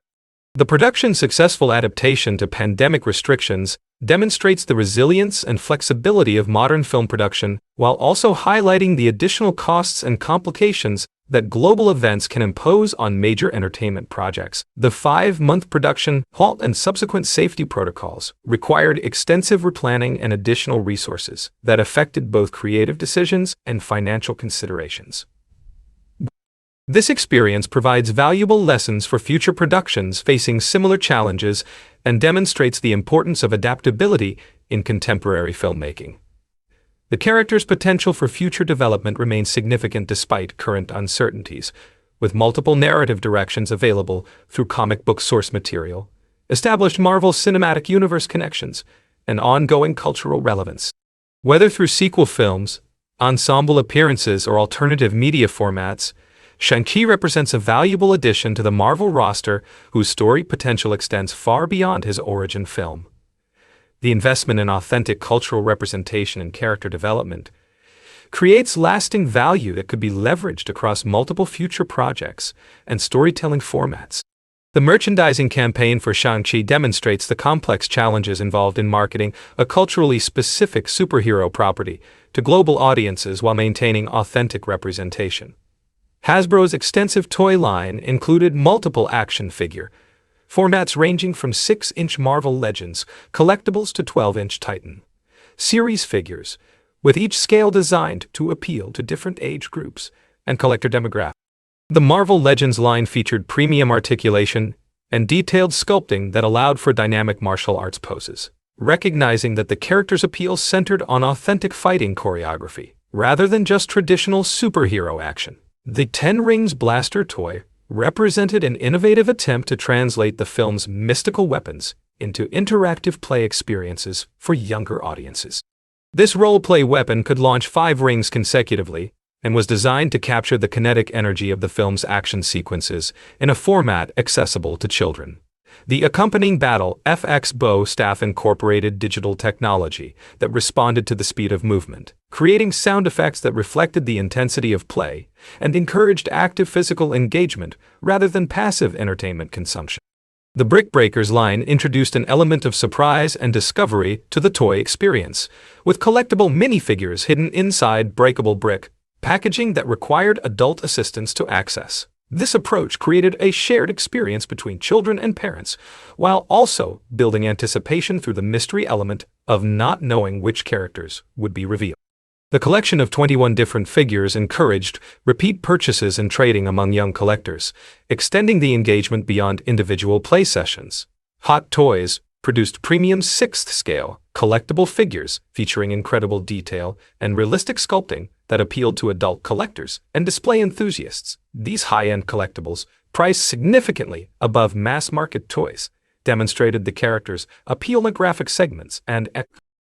The production's successful adaptation to pandemic restrictions demonstrates the resilience and flexibility of modern film production, while also highlighting the additional costs and complications that global events can impose on major entertainment projects. The 5-month production halt and subsequent safety protocols required extensive replanning and additional resources that affected both creative decisions and financial considerations. This experience provides valuable lessons for future productions facing similar challenges and demonstrates the importance of adaptability in contemporary filmmaking. The character's potential for future development remains significant despite current uncertainties, with multiple narrative directions available through comic book source material, established Marvel Cinematic Universe connections, and ongoing cultural relevance. Whether through sequel films, ensemble appearances, or alternative media formats, Shang-Chi represents a valuable addition to the Marvel roster whose story potential extends far beyond his origin film. The investment in authentic cultural representation and character development creates lasting value that could be leveraged across multiple future projects and storytelling formats. The merchandising campaign for Shang-Chi demonstrates the complex challenges involved in marketing a culturally specific superhero property to global audiences while maintaining authentic representation. Hasbro's extensive toy line included multiple action figure formats ranging from 6-inch Marvel Legends collectibles to 12-inch Titan series figures, with each scale designed to appeal to different age groups and collector demographics. The Marvel Legends line featured premium articulation and detailed sculpting that allowed for dynamic martial arts poses, recognizing that the character's appeal centered on authentic fighting choreography rather than just traditional superhero action. The Ten Rings blaster toy represented an innovative attempt to translate the film's mystical weapons into interactive play experiences for younger audiences. This role-play weapon could launch 5 rings consecutively and was designed to capture the kinetic energy of the film's action sequences in a format accessible to children. The accompanying Battle FX bow staff incorporated digital technology that responded to the speed of movement, creating sound effects that reflected the intensity of play and encouraged active physical engagement rather than passive entertainment consumption. The Brick Breakers line introduced an element of surprise and discovery to the toy experience, with collectible minifigures hidden inside breakable brick packaging that required adult assistance to access. This approach created a shared experience between children and parents, while also building anticipation through the mystery element of not knowing which characters would be revealed. The collection of 21 different figures encouraged repeat purchases and trading among young collectors, extending the engagement beyond individual play sessions. Hot Toys produced premium 6th scale collectible figures featuring incredible detail and realistic sculpting that appealed to adult collectors and display enthusiasts. These high-end collectibles, priced significantly above mass-market toys, demonstrated the characters' appeal in graphic segments and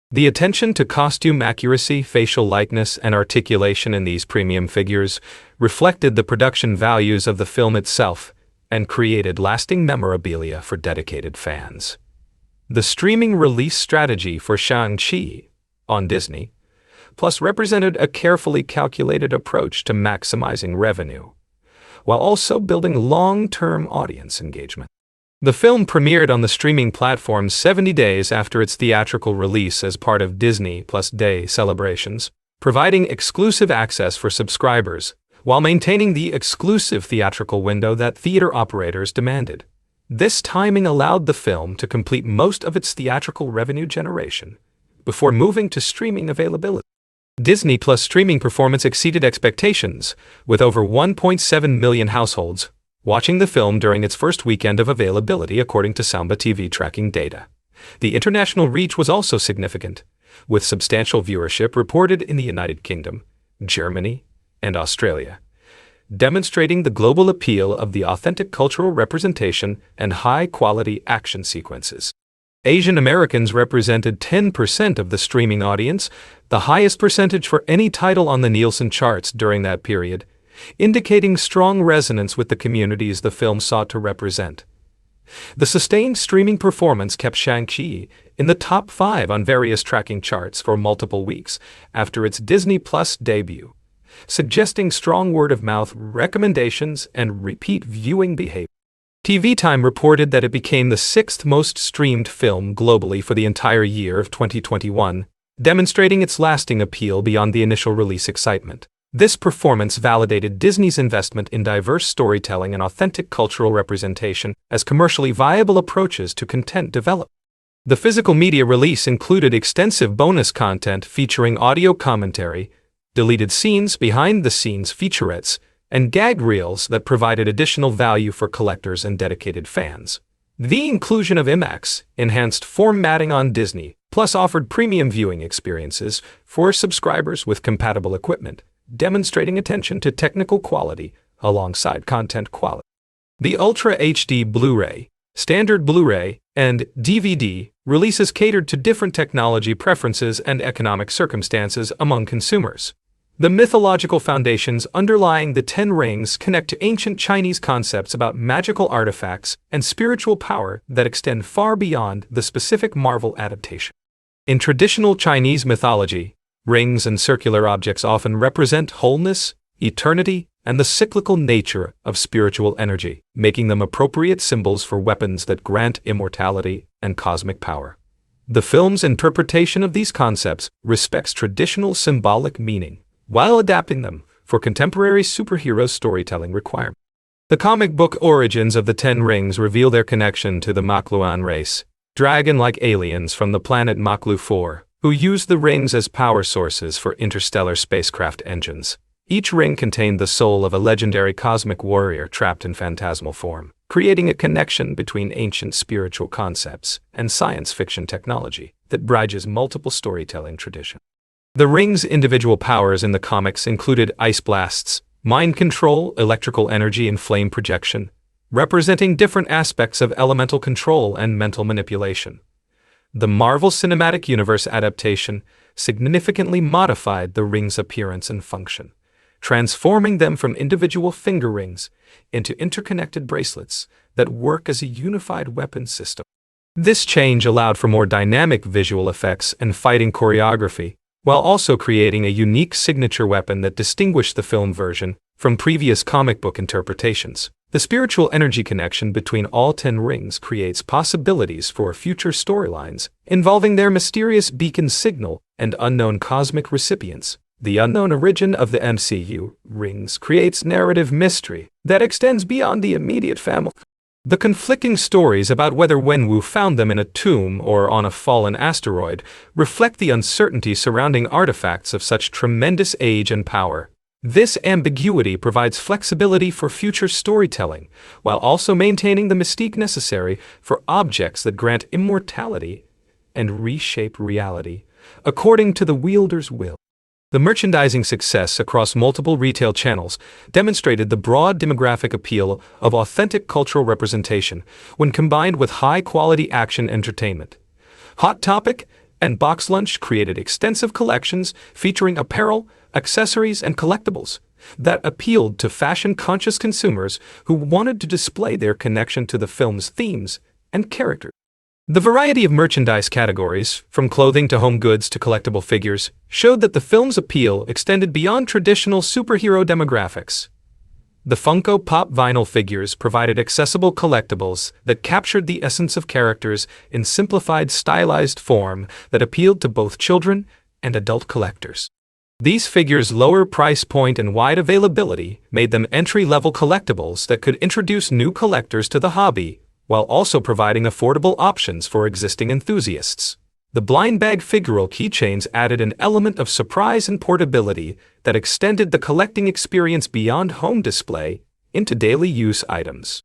the attention to costume accuracy, facial likeness, and articulation in these premium figures reflected the production values of the film itself and created lasting memorabilia for dedicated fans. The streaming release strategy for Shang-Chi on Disney Plus represented a carefully calculated approach to maximizing revenue, while also building long-term audience engagement. The film premiered on the streaming platform 70 days after its theatrical release as part of Disney Plus Day celebrations, providing exclusive access for subscribers, while maintaining the exclusive theatrical window that theater operators demanded. This timing allowed the film to complete most of its theatrical revenue generation before moving to streaming availability. Disney Plus streaming performance exceeded expectations, with over 1.7 million households watching the film during its first weekend of availability according to Samba TV tracking data. The international reach was also significant, with substantial viewership reported in the United Kingdom, Germany, and Australia, demonstrating the global appeal of the authentic cultural representation and high-quality action sequences. Asian Americans represented 10% of the streaming audience, the highest percentage for any title on the Nielsen charts during that period, indicating strong resonance with the communities the film sought to represent. The sustained streaming performance kept Shang-Chi in the top 5 on various tracking charts for multiple weeks after its Disney Plus debut, suggesting strong word-of-mouth recommendations and repeat viewing behavior. TV Time reported that it became the 6th most streamed film globally for the entire year of 2021, demonstrating its lasting appeal beyond the initial release excitement. This performance validated Disney's investment in diverse storytelling and authentic cultural representation as commercially viable approaches to content development. The physical media release included extensive bonus content featuring audio commentary, deleted scenes, behind-the-scenes featurettes, and gag reels that provided additional value for collectors and dedicated fans. The inclusion of IMAX enhanced formatting on Disney Plus offered premium viewing experiences for subscribers with compatible equipment, demonstrating attention to technical quality alongside content quality. The Ultra HD Blu-ray, Standard Blu-ray, and DVD releases catered to different technology preferences and economic circumstances among consumers. The mythological foundations underlying the Ten Rings connect to ancient Chinese concepts about magical artifacts and spiritual power that extend far beyond the specific Marvel adaptation. In traditional Chinese mythology, Rings and circular objects often represent wholeness, eternity, and the cyclical nature of spiritual energy, making them appropriate symbols for weapons that grant immortality and cosmic power. The film's interpretation of these concepts respects traditional symbolic meaning, while adapting them for contemporary superhero storytelling requirements. The comic book origins of the Ten Rings reveal their connection to the Makluan race, dragon-like aliens from the planet Maklu 4, who use the rings as power sources for interstellar spacecraft engines. Each ring contained the soul of a legendary cosmic warrior trapped in phantasmal form, creating a connection between ancient spiritual concepts and science fiction technology that bridges multiple storytelling traditions. The rings' individual powers in the comics included ice blasts, mind control, electrical energy, and flame projection, representing different aspects of elemental control and mental manipulation. The Marvel Cinematic Universe adaptation significantly modified the rings' appearance and function, transforming them from individual finger rings into interconnected bracelets that work as a unified weapon system. This change allowed for more dynamic visual effects and fighting choreography, while also creating a unique signature weapon that distinguished the film version from previous comic book interpretations. The spiritual energy connection between all 10 rings creates possibilities for future storylines involving their mysterious beacon signal and unknown cosmic recipients. The unknown origin of the MCU rings creates narrative mystery that extends beyond the immediate family. The conflicting stories about whether Wenwu found them in a tomb or on a fallen asteroid reflect the uncertainty surrounding artifacts of such tremendous age and power. This ambiguity provides flexibility for future storytelling, while also maintaining the mystique necessary for objects that grant immortality and reshape reality, according to the wielder's will. The merchandising success across multiple retail channels demonstrated the broad demographic appeal of authentic cultural representation when combined with high-quality action entertainment. Hot Topic and Box Lunch created extensive collections featuring apparel, accessories, and collectibles that appealed to fashion-conscious consumers who wanted to display their connection to the film's themes and characters. The variety of merchandise categories, from clothing to home goods to collectible figures, showed that the film's appeal extended beyond traditional superhero demographics. The Funko Pop vinyl figures provided accessible collectibles that captured the essence of characters in simplified, stylized form that appealed to both children and adult collectors. These figures' lower price point and wide availability made them entry-level collectibles that could introduce new collectors to the hobby, while also providing affordable options for existing enthusiasts. The blind bag figural keychains added an element of surprise and portability that extended the collecting experience beyond home display into daily use items.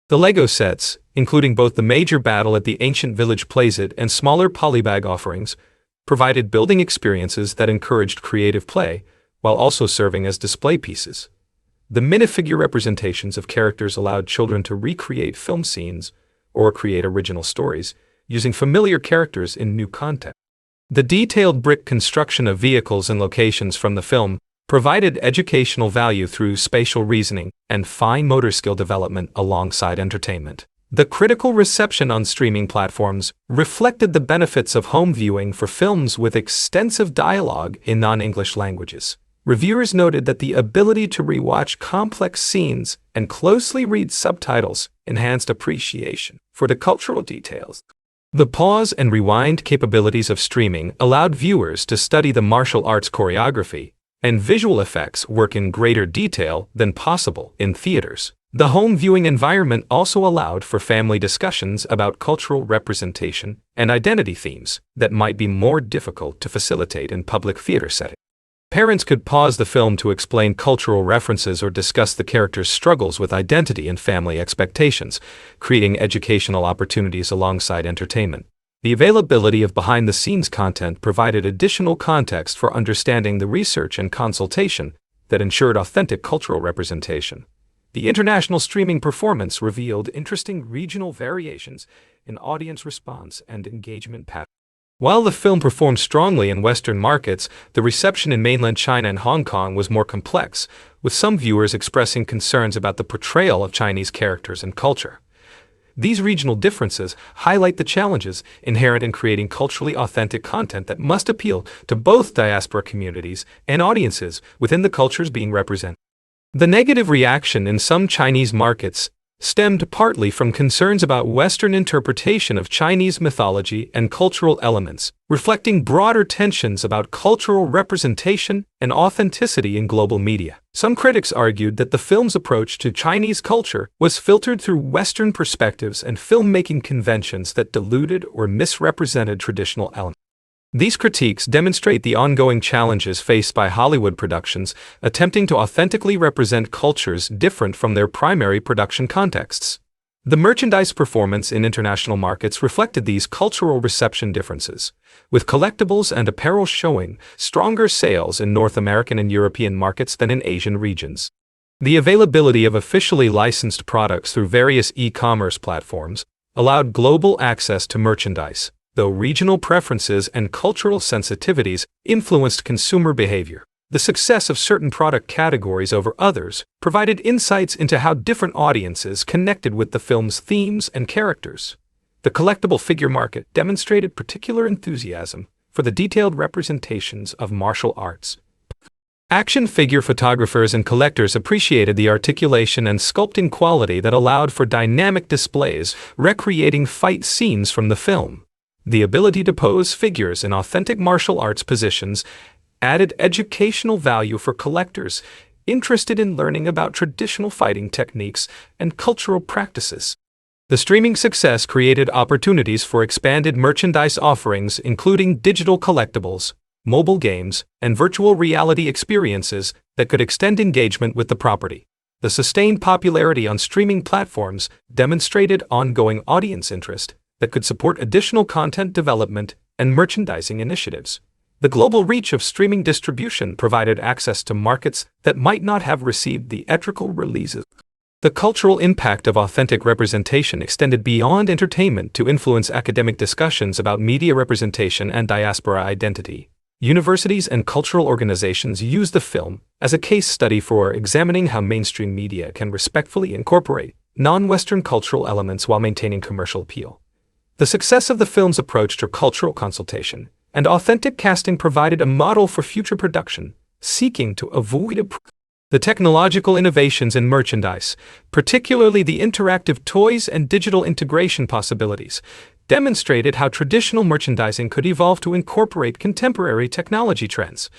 The Lego sets, including both the major battle at the Ancient Village playset and smaller polybag offerings, provided building experiences that encouraged creative play, while also serving as display pieces. The minifigure representations of characters allowed children to recreate film scenes or create original stories, using familiar characters in new content. The detailed brick construction of vehicles and locations from the film provided educational value through spatial reasoning and fine motor skill development alongside entertainment. The critical reception on streaming platforms reflected the benefits of home viewing for films with extensive dialogue in non-English languages. Reviewers noted that the ability to rewatch complex scenes and closely read subtitles enhanced appreciation for the cultural details. The pause and rewind capabilities of streaming allowed viewers to study the martial arts choreography and visual effects work in greater detail than possible in theaters. The home viewing environment also allowed for family discussions about cultural representation and identity themes that might be more difficult to facilitate in public theater settings. Parents could pause the film to explain cultural references or discuss the characters' struggles with identity and family expectations, creating educational opportunities alongside entertainment. The availability of behind-the-scenes content provided additional context for understanding the research and consultation that ensured authentic cultural representation. The international streaming performance revealed interesting regional variations in audience response and engagement patterns. While the film performed strongly in Western markets, the reception in mainland China and Hong Kong was more complex, with some viewers expressing concerns about the portrayal of Chinese characters and culture. These regional differences highlight the challenges inherent in creating culturally authentic content that must appeal to both diaspora communities and audiences within the cultures being represented. The negative reaction in some Chinese markets stemmed partly from concerns about Western interpretation of Chinese mythology and cultural elements, reflecting broader tensions about cultural representation and authenticity in global media. Some critics argued that the film's approach to Chinese culture was filtered through Western perspectives and filmmaking conventions that diluted or misrepresented traditional elements. These critiques demonstrate the ongoing challenges faced by Hollywood productions attempting to authentically represent cultures different from their primary production contexts. The merchandise performance in international markets reflected these cultural reception differences, with collectibles and apparel showing stronger sales in North American and European markets than in Asian regions. The availability of officially licensed products through various e-commerce platforms allowed global access to merchandise, though regional preferences and cultural sensitivities influenced consumer behavior. The success of certain product categories over others provided insights into how different audiences connected with the film's themes and characters. The collectible figure market demonstrated particular enthusiasm for the detailed representations of martial arts. Action figure photographers and collectors appreciated the articulation and sculpting quality that allowed for dynamic displays, recreating fight scenes from the film. The ability to pose figures in authentic martial arts positions added educational value for collectors interested in learning about traditional fighting techniques and cultural practices. The streaming success created opportunities for expanded merchandise offerings, including digital collectibles, mobile games, and virtual reality experiences that could extend engagement with the property. The sustained popularity on streaming platforms demonstrated ongoing audience interest that could support additional content development and merchandising initiatives. The global reach of streaming distribution provided access to markets that might not have received theatrical releases. The cultural impact of authentic representation extended beyond entertainment to influence academic discussions about media representation and diaspora identity. Universities and cultural organizations used the film as a case study for examining how mainstream media can respectfully incorporate non-Western cultural elements while maintaining commercial appeal. The success of the film's approach to cultural consultation and authentic casting provided a model for future production, seeking to avoid the technological innovations in merchandise, particularly the interactive toys and digital integration possibilities, demonstrated how traditional merchandising could evolve to incorporate contemporary technology trends.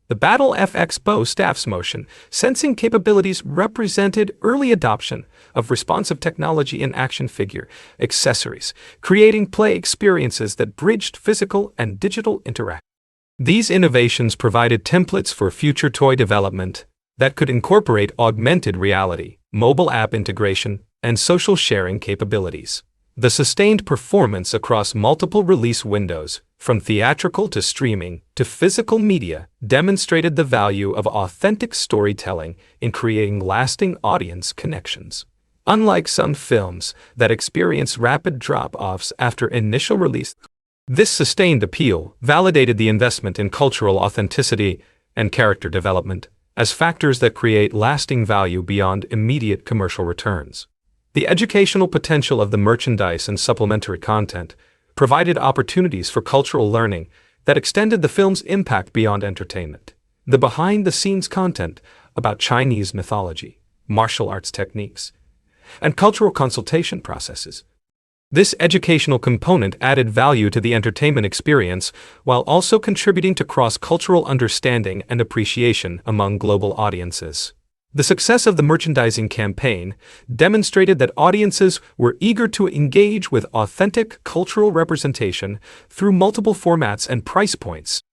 The Battle FX Bow Staff's motion sensing capabilities represented early adoption of responsive technology in action figure accessories, creating play experiences that bridged physical and digital interaction. These innovations provided templates for future toy development that could incorporate augmented reality, mobile app integration, and social sharing capabilities. The sustained performance across multiple release windows, from theatrical to streaming to physical media, demonstrated the value of authentic storytelling in creating lasting audience connections. Unlike some films that experience rapid drop-offs after initial release, this sustained appeal validated the investment in cultural authenticity and character development as factors that create lasting value beyond immediate commercial returns. The educational potential of the merchandise and supplementary content provided opportunities for cultural learning that extended the film's impact beyond entertainment. The behind-the-scenes content about Chinese mythology, martial arts techniques, and cultural consultation processes. This educational component added value to the entertainment experience while also contributing to cross-cultural understanding and appreciation among global audiences. The success of the merchandising campaign demonstrated that audiences were eager to engage with authentic cultural representation through multiple formats and price points.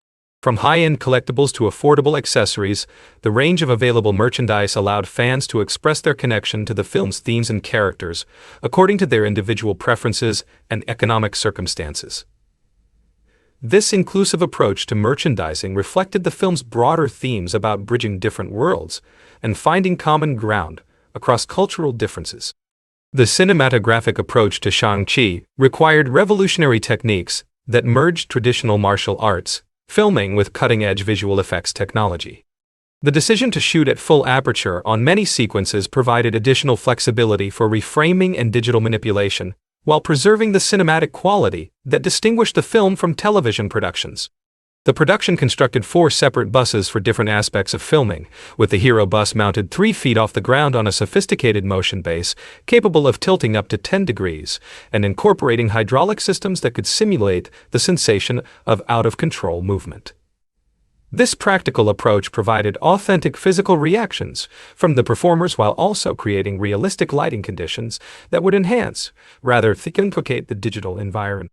From high-end collectibles to affordable accessories, the range of available merchandise allowed fans to express their connection to the film's themes and characters according to their individual preferences and economic circumstances. This inclusive approach to merchandising reflected the film's broader themes about bridging different worlds and finding common ground across cultural differences. The cinematographic approach to Shang-Chi required revolutionary techniques that merged traditional martial arts filming with cutting-edge visual effects technology. The decision to shoot at full aperture on many sequences provided additional flexibility for reframing and digital manipulation, while preserving the cinematic quality that distinguished the film from television productions. The production constructed 4 separate buses for different aspects of filming, with the hero bus mounted 3 feet off the ground on a sophisticated motion base, capable of tilting up to 10 degrees, and incorporating hydraulic systems that could simulate the sensation of out-of-control movement. This practical approach provided authentic physical reactions from the performers while also creating realistic lighting conditions that would enhance, rather than complicate, the digital environment.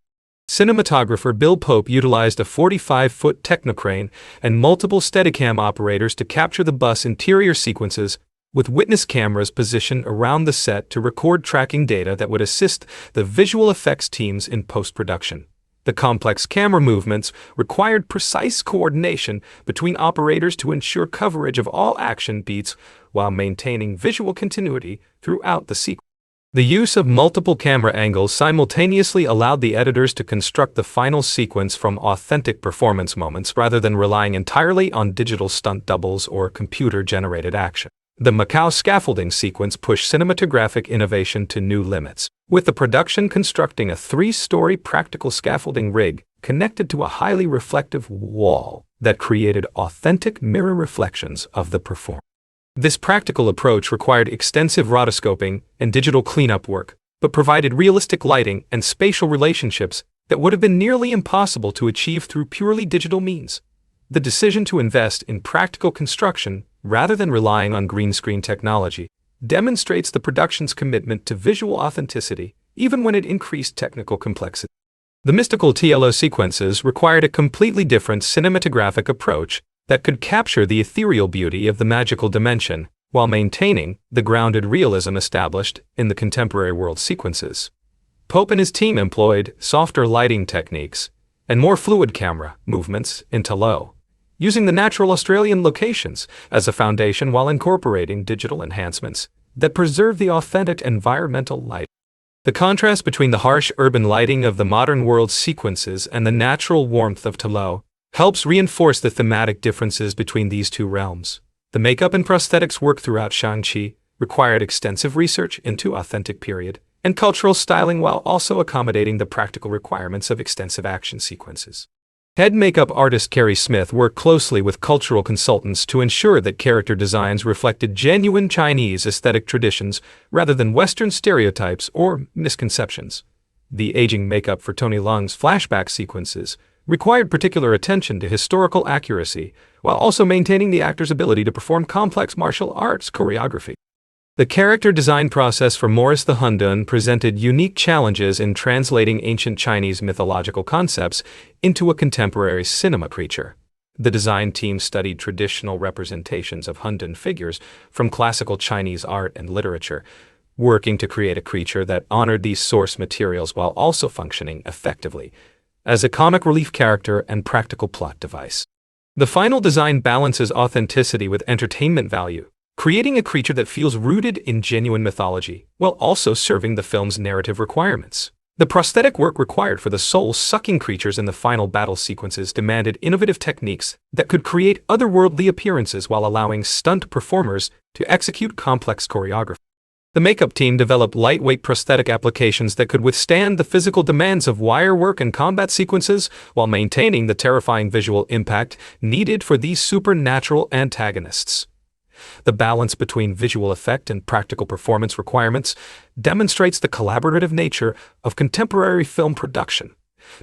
Cinematographer Bill Pope utilized a 45-foot technocrane and multiple Steadicam operators to capture the bus interior sequences, with witness cameras positioned around the set to record tracking data that would assist the visual effects teams in post-production. The complex camera movements required precise coordination between operators to ensure coverage of all action beats while maintaining visual continuity throughout the sequence. The use of multiple camera angles simultaneously allowed the editors to construct the final sequence from authentic performance moments rather than relying entirely on digital stunt doubles or computer-generated action. The Macau scaffolding sequence pushed cinematographic innovation to new limits, with the production constructing a 3-story practical scaffolding rig connected to a highly reflective wall that created authentic mirror reflections of the performance. This practical approach required extensive rotoscoping and digital cleanup work, but provided realistic lighting and spatial relationships that would have been nearly impossible to achieve through purely digital means. The decision to invest in practical construction rather than relying on green screen technology demonstrates the production's commitment to visual authenticity, even when it increased technical complexity. The mystical TLO sequences required a completely different cinematographic approach that could capture the ethereal beauty of the magical dimension while maintaining the grounded realism established in the contemporary world sequences. Pope and his team employed softer lighting techniques and more fluid camera movements in TLO, using the natural Australian locations as a foundation while incorporating digital enhancements that preserve the authentic environmental light. The contrast between the harsh urban lighting of the modern world sequences and the natural warmth of TLO helps reinforce the thematic differences between these two realms. The makeup and prosthetics work throughout Shang-Chi required extensive research into authentic period and cultural styling while also accommodating the practical requirements of extensive action sequences. Head makeup artist Carrie Smith worked closely with cultural consultants to ensure that character designs reflected genuine Chinese aesthetic traditions rather than Western stereotypes or misconceptions. The aging makeup for Tony Leung's flashback sequences required particular attention to historical accuracy, while also maintaining the actor's ability to perform complex martial arts choreography. The character design process for Morris the Hundun presented unique challenges in translating ancient Chinese mythological concepts into a contemporary cinema creature. The design team studied traditional representations of Hundun figures from classical Chinese art and literature, working to create a creature that honored these source materials while also functioning effectively as a comic relief character and practical plot device. The final design balances authenticity with entertainment value, creating a creature that feels rooted in genuine mythology, while also serving the film's narrative requirements. The prosthetic work required for the soul-sucking creatures in the final battle sequences demanded innovative techniques that could create otherworldly appearances while allowing stunt performers to execute complex choreography. The makeup team developed lightweight prosthetic applications that could withstand the physical demands of wire work and combat sequences while maintaining the terrifying visual impact needed for these supernatural antagonists. The balance between visual effect and practical performance requirements demonstrates the collaborative nature of contemporary film production.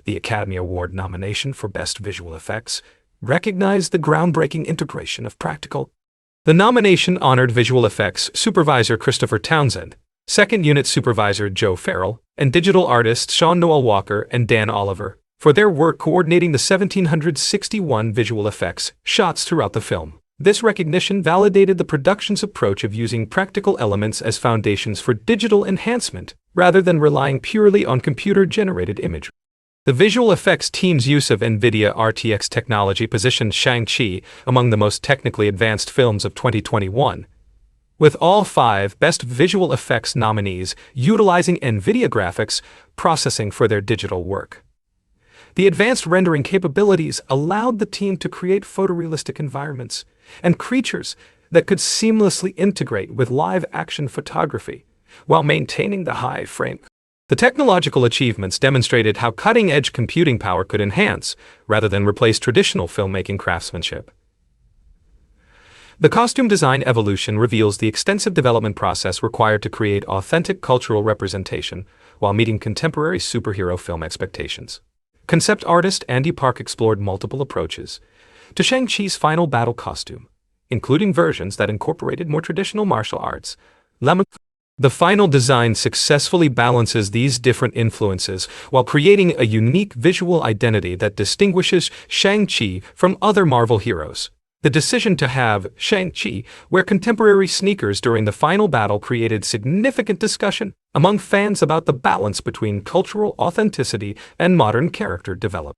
The Academy Award nomination for Best Visual Effects recognized the groundbreaking integration of practical. The nomination honored visual effects supervisor Christopher Townsend, second unit supervisor Joe Farrell, and digital artists Sean Noel Walker and Dan Oliver for their work coordinating the 1,761 visual effects shots throughout the film. This recognition validated the production's approach of using practical elements as foundations for digital enhancement rather than relying purely on computer-generated imagery. The visual effects team's use of NVIDIA RTX technology positioned Shang-Chi among the most technically advanced films of 2021, with all 5 Best Visual Effects nominees utilizing NVIDIA graphics processing for their digital work. The advanced rendering capabilities allowed the team to create photorealistic environments and creatures that could seamlessly integrate with live-action photography while maintaining the high frame. The technological achievements demonstrated how cutting-edge computing power could enhance, rather than replace traditional filmmaking craftsmanship. The costume design evolution reveals the extensive development process required to create authentic cultural representation while meeting contemporary superhero film expectations. Concept artist Andy Park explored multiple approaches to Shang-Chi's final battle costume, including versions that incorporated more traditional martial arts. The final design successfully balances these different influences while creating a unique visual identity that distinguishes Shang-Chi from other Marvel heroes. The decision to have Shang-Chi wear contemporary sneakers during the final battle created significant discussion among fans about the balance between cultural authenticity and modern character development.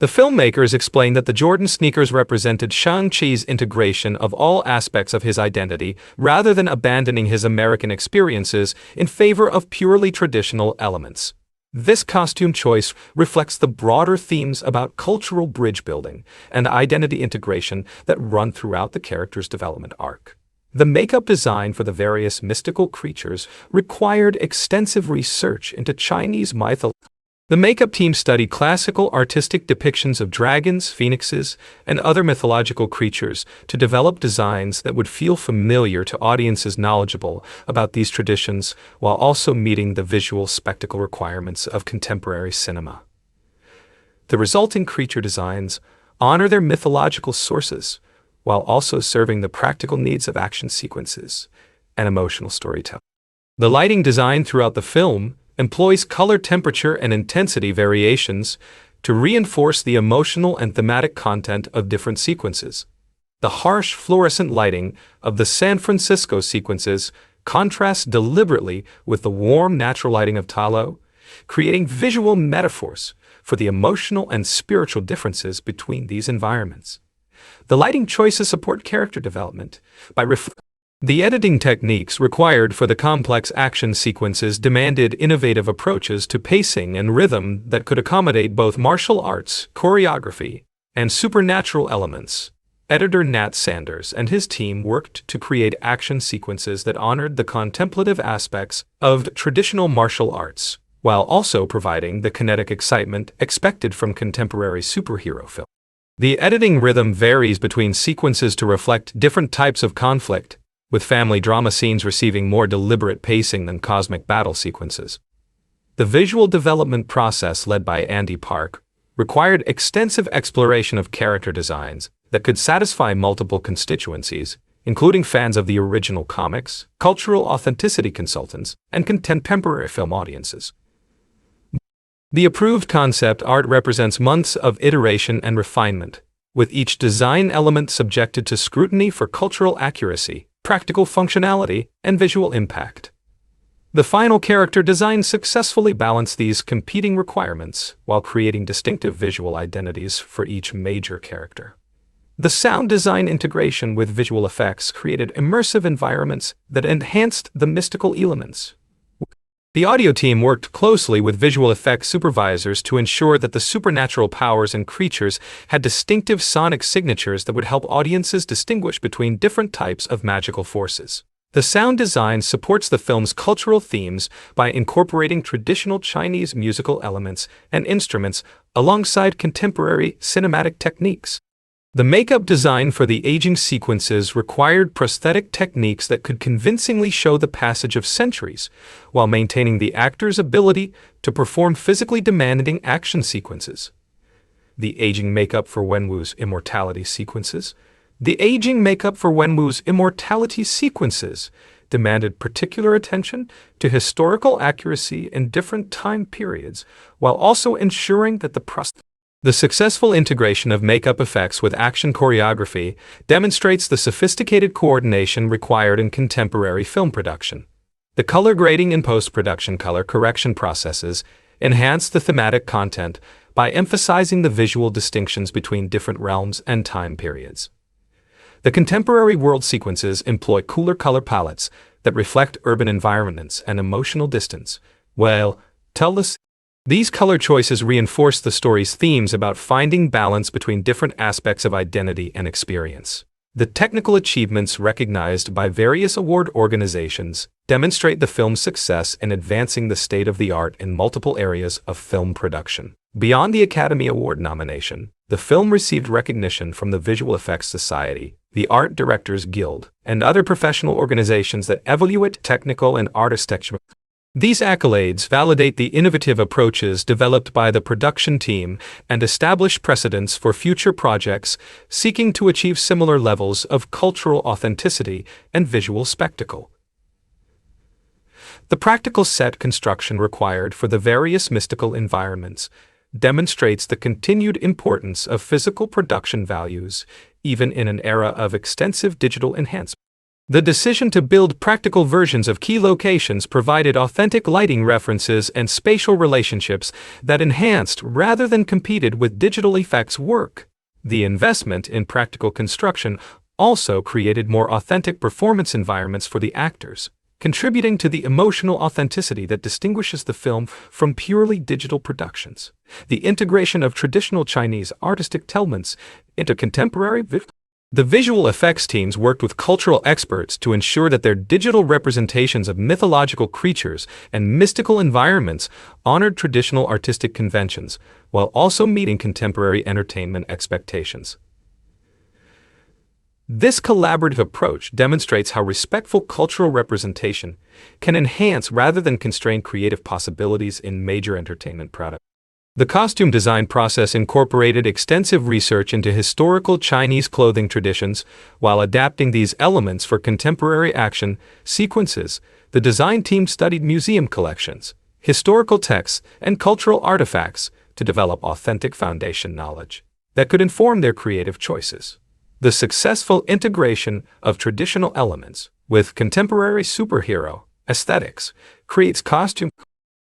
The filmmakers explained that the Jordan sneakers represented Shang-Chi's integration of all aspects of his identity rather than abandoning his American experiences in favor of purely traditional elements. This costume choice reflects the broader themes about cultural bridge building and identity integration that run throughout the character's development arc. The makeup design for the various mystical creatures required extensive research into Chinese mythology. The makeup team studied classical artistic depictions of dragons, phoenixes, and other mythological creatures to develop designs that would feel familiar to audiences knowledgeable about these traditions while also meeting the visual spectacle requirements of contemporary cinema. The resulting creature designs honor their mythological sources while also serving the practical needs of action sequences and emotional storytelling. The lighting design throughout the film employs color temperature and intensity variations to reinforce the emotional and thematic content of different sequences. The harsh fluorescent lighting of the San Francisco sequences contrasts deliberately with the warm natural lighting of Talo, creating visual metaphors for the emotional and spiritual differences between these environments. The lighting choices support character development by The editing techniques required for the complex action sequences demanded innovative approaches to pacing and rhythm that could accommodate both martial arts, choreography, and supernatural elements. Editor Nat Sanders and his team worked to create action sequences that honored the contemplative aspects of traditional martial arts, while also providing the kinetic excitement expected from contemporary superhero film. The editing rhythm varies between sequences to reflect different types of conflict, with family drama scenes receiving more deliberate pacing than cosmic battle sequences. The visual development process led by Andy Park required extensive exploration of character designs that could satisfy multiple constituencies, including fans of the original comics, cultural authenticity consultants, and contemporary film audiences. The approved concept art represents months of iteration and refinement, with each design element subjected to scrutiny for cultural accuracy, practical functionality, and visual impact. The final character design successfully balanced these competing requirements while creating distinctive visual identities for each major character. The sound design integration with visual effects created immersive environments that enhanced the mystical elements. The audio team worked closely with visual effects supervisors to ensure that the supernatural powers and creatures had distinctive sonic signatures that would help audiences distinguish between different types of magical forces. The sound design supports the film's cultural themes by incorporating traditional Chinese musical elements and instruments alongside contemporary cinematic techniques. The makeup design for the aging sequences required prosthetic techniques that could convincingly show the passage of centuries, while maintaining the actor's ability to perform physically demanding action sequences. The aging makeup for Wenwu's immortality sequences demanded particular attention to historical accuracy in different time periods, while also ensuring that the successful integration of makeup effects with action choreography demonstrates the sophisticated coordination required in contemporary film production. The color grading and post-production color correction processes enhance the thematic content by emphasizing the visual distinctions between different realms and time periods. The contemporary world sequences employ cooler color palettes that reflect urban environments and emotional distance, while These color choices reinforce the story's themes about finding balance between different aspects of identity and experience. The technical achievements recognized by various award organizations demonstrate the film's success in advancing the state of the art in multiple areas of film production. Beyond the Academy Award nomination, the film received recognition from the Visual Effects Society, the Art Directors Guild, and other professional organizations that evaluate technical and architecture. These accolades validate the innovative approaches developed by the production team and establish precedents for future projects seeking to achieve similar levels of cultural authenticity and visual spectacle. The practical set construction required for the various mystical environments demonstrates the continued importance of physical production values, even in an era of extensive digital enhancement. The decision to build practical versions of key locations provided authentic lighting references and spatial relationships that enhanced rather than competed with digital effects work. The investment in practical construction also created more authentic performance environments for the actors, contributing to the emotional authenticity that distinguishes the film from purely digital productions. The integration of traditional Chinese artistic elements into contemporary The visual effects teams worked with cultural experts to ensure that their digital representations of mythological creatures and mystical environments honored traditional artistic conventions, while also meeting contemporary entertainment expectations. This collaborative approach demonstrates how respectful cultural representation can enhance rather than constrain creative possibilities in major entertainment products. The costume design process incorporated extensive research into historical Chinese clothing traditions while adapting these elements for contemporary action sequences. The design team studied museum collections, historical texts, and cultural artifacts to develop authentic foundation knowledge that could inform their creative choices. The successful integration of traditional elements with contemporary superhero aesthetics creates costume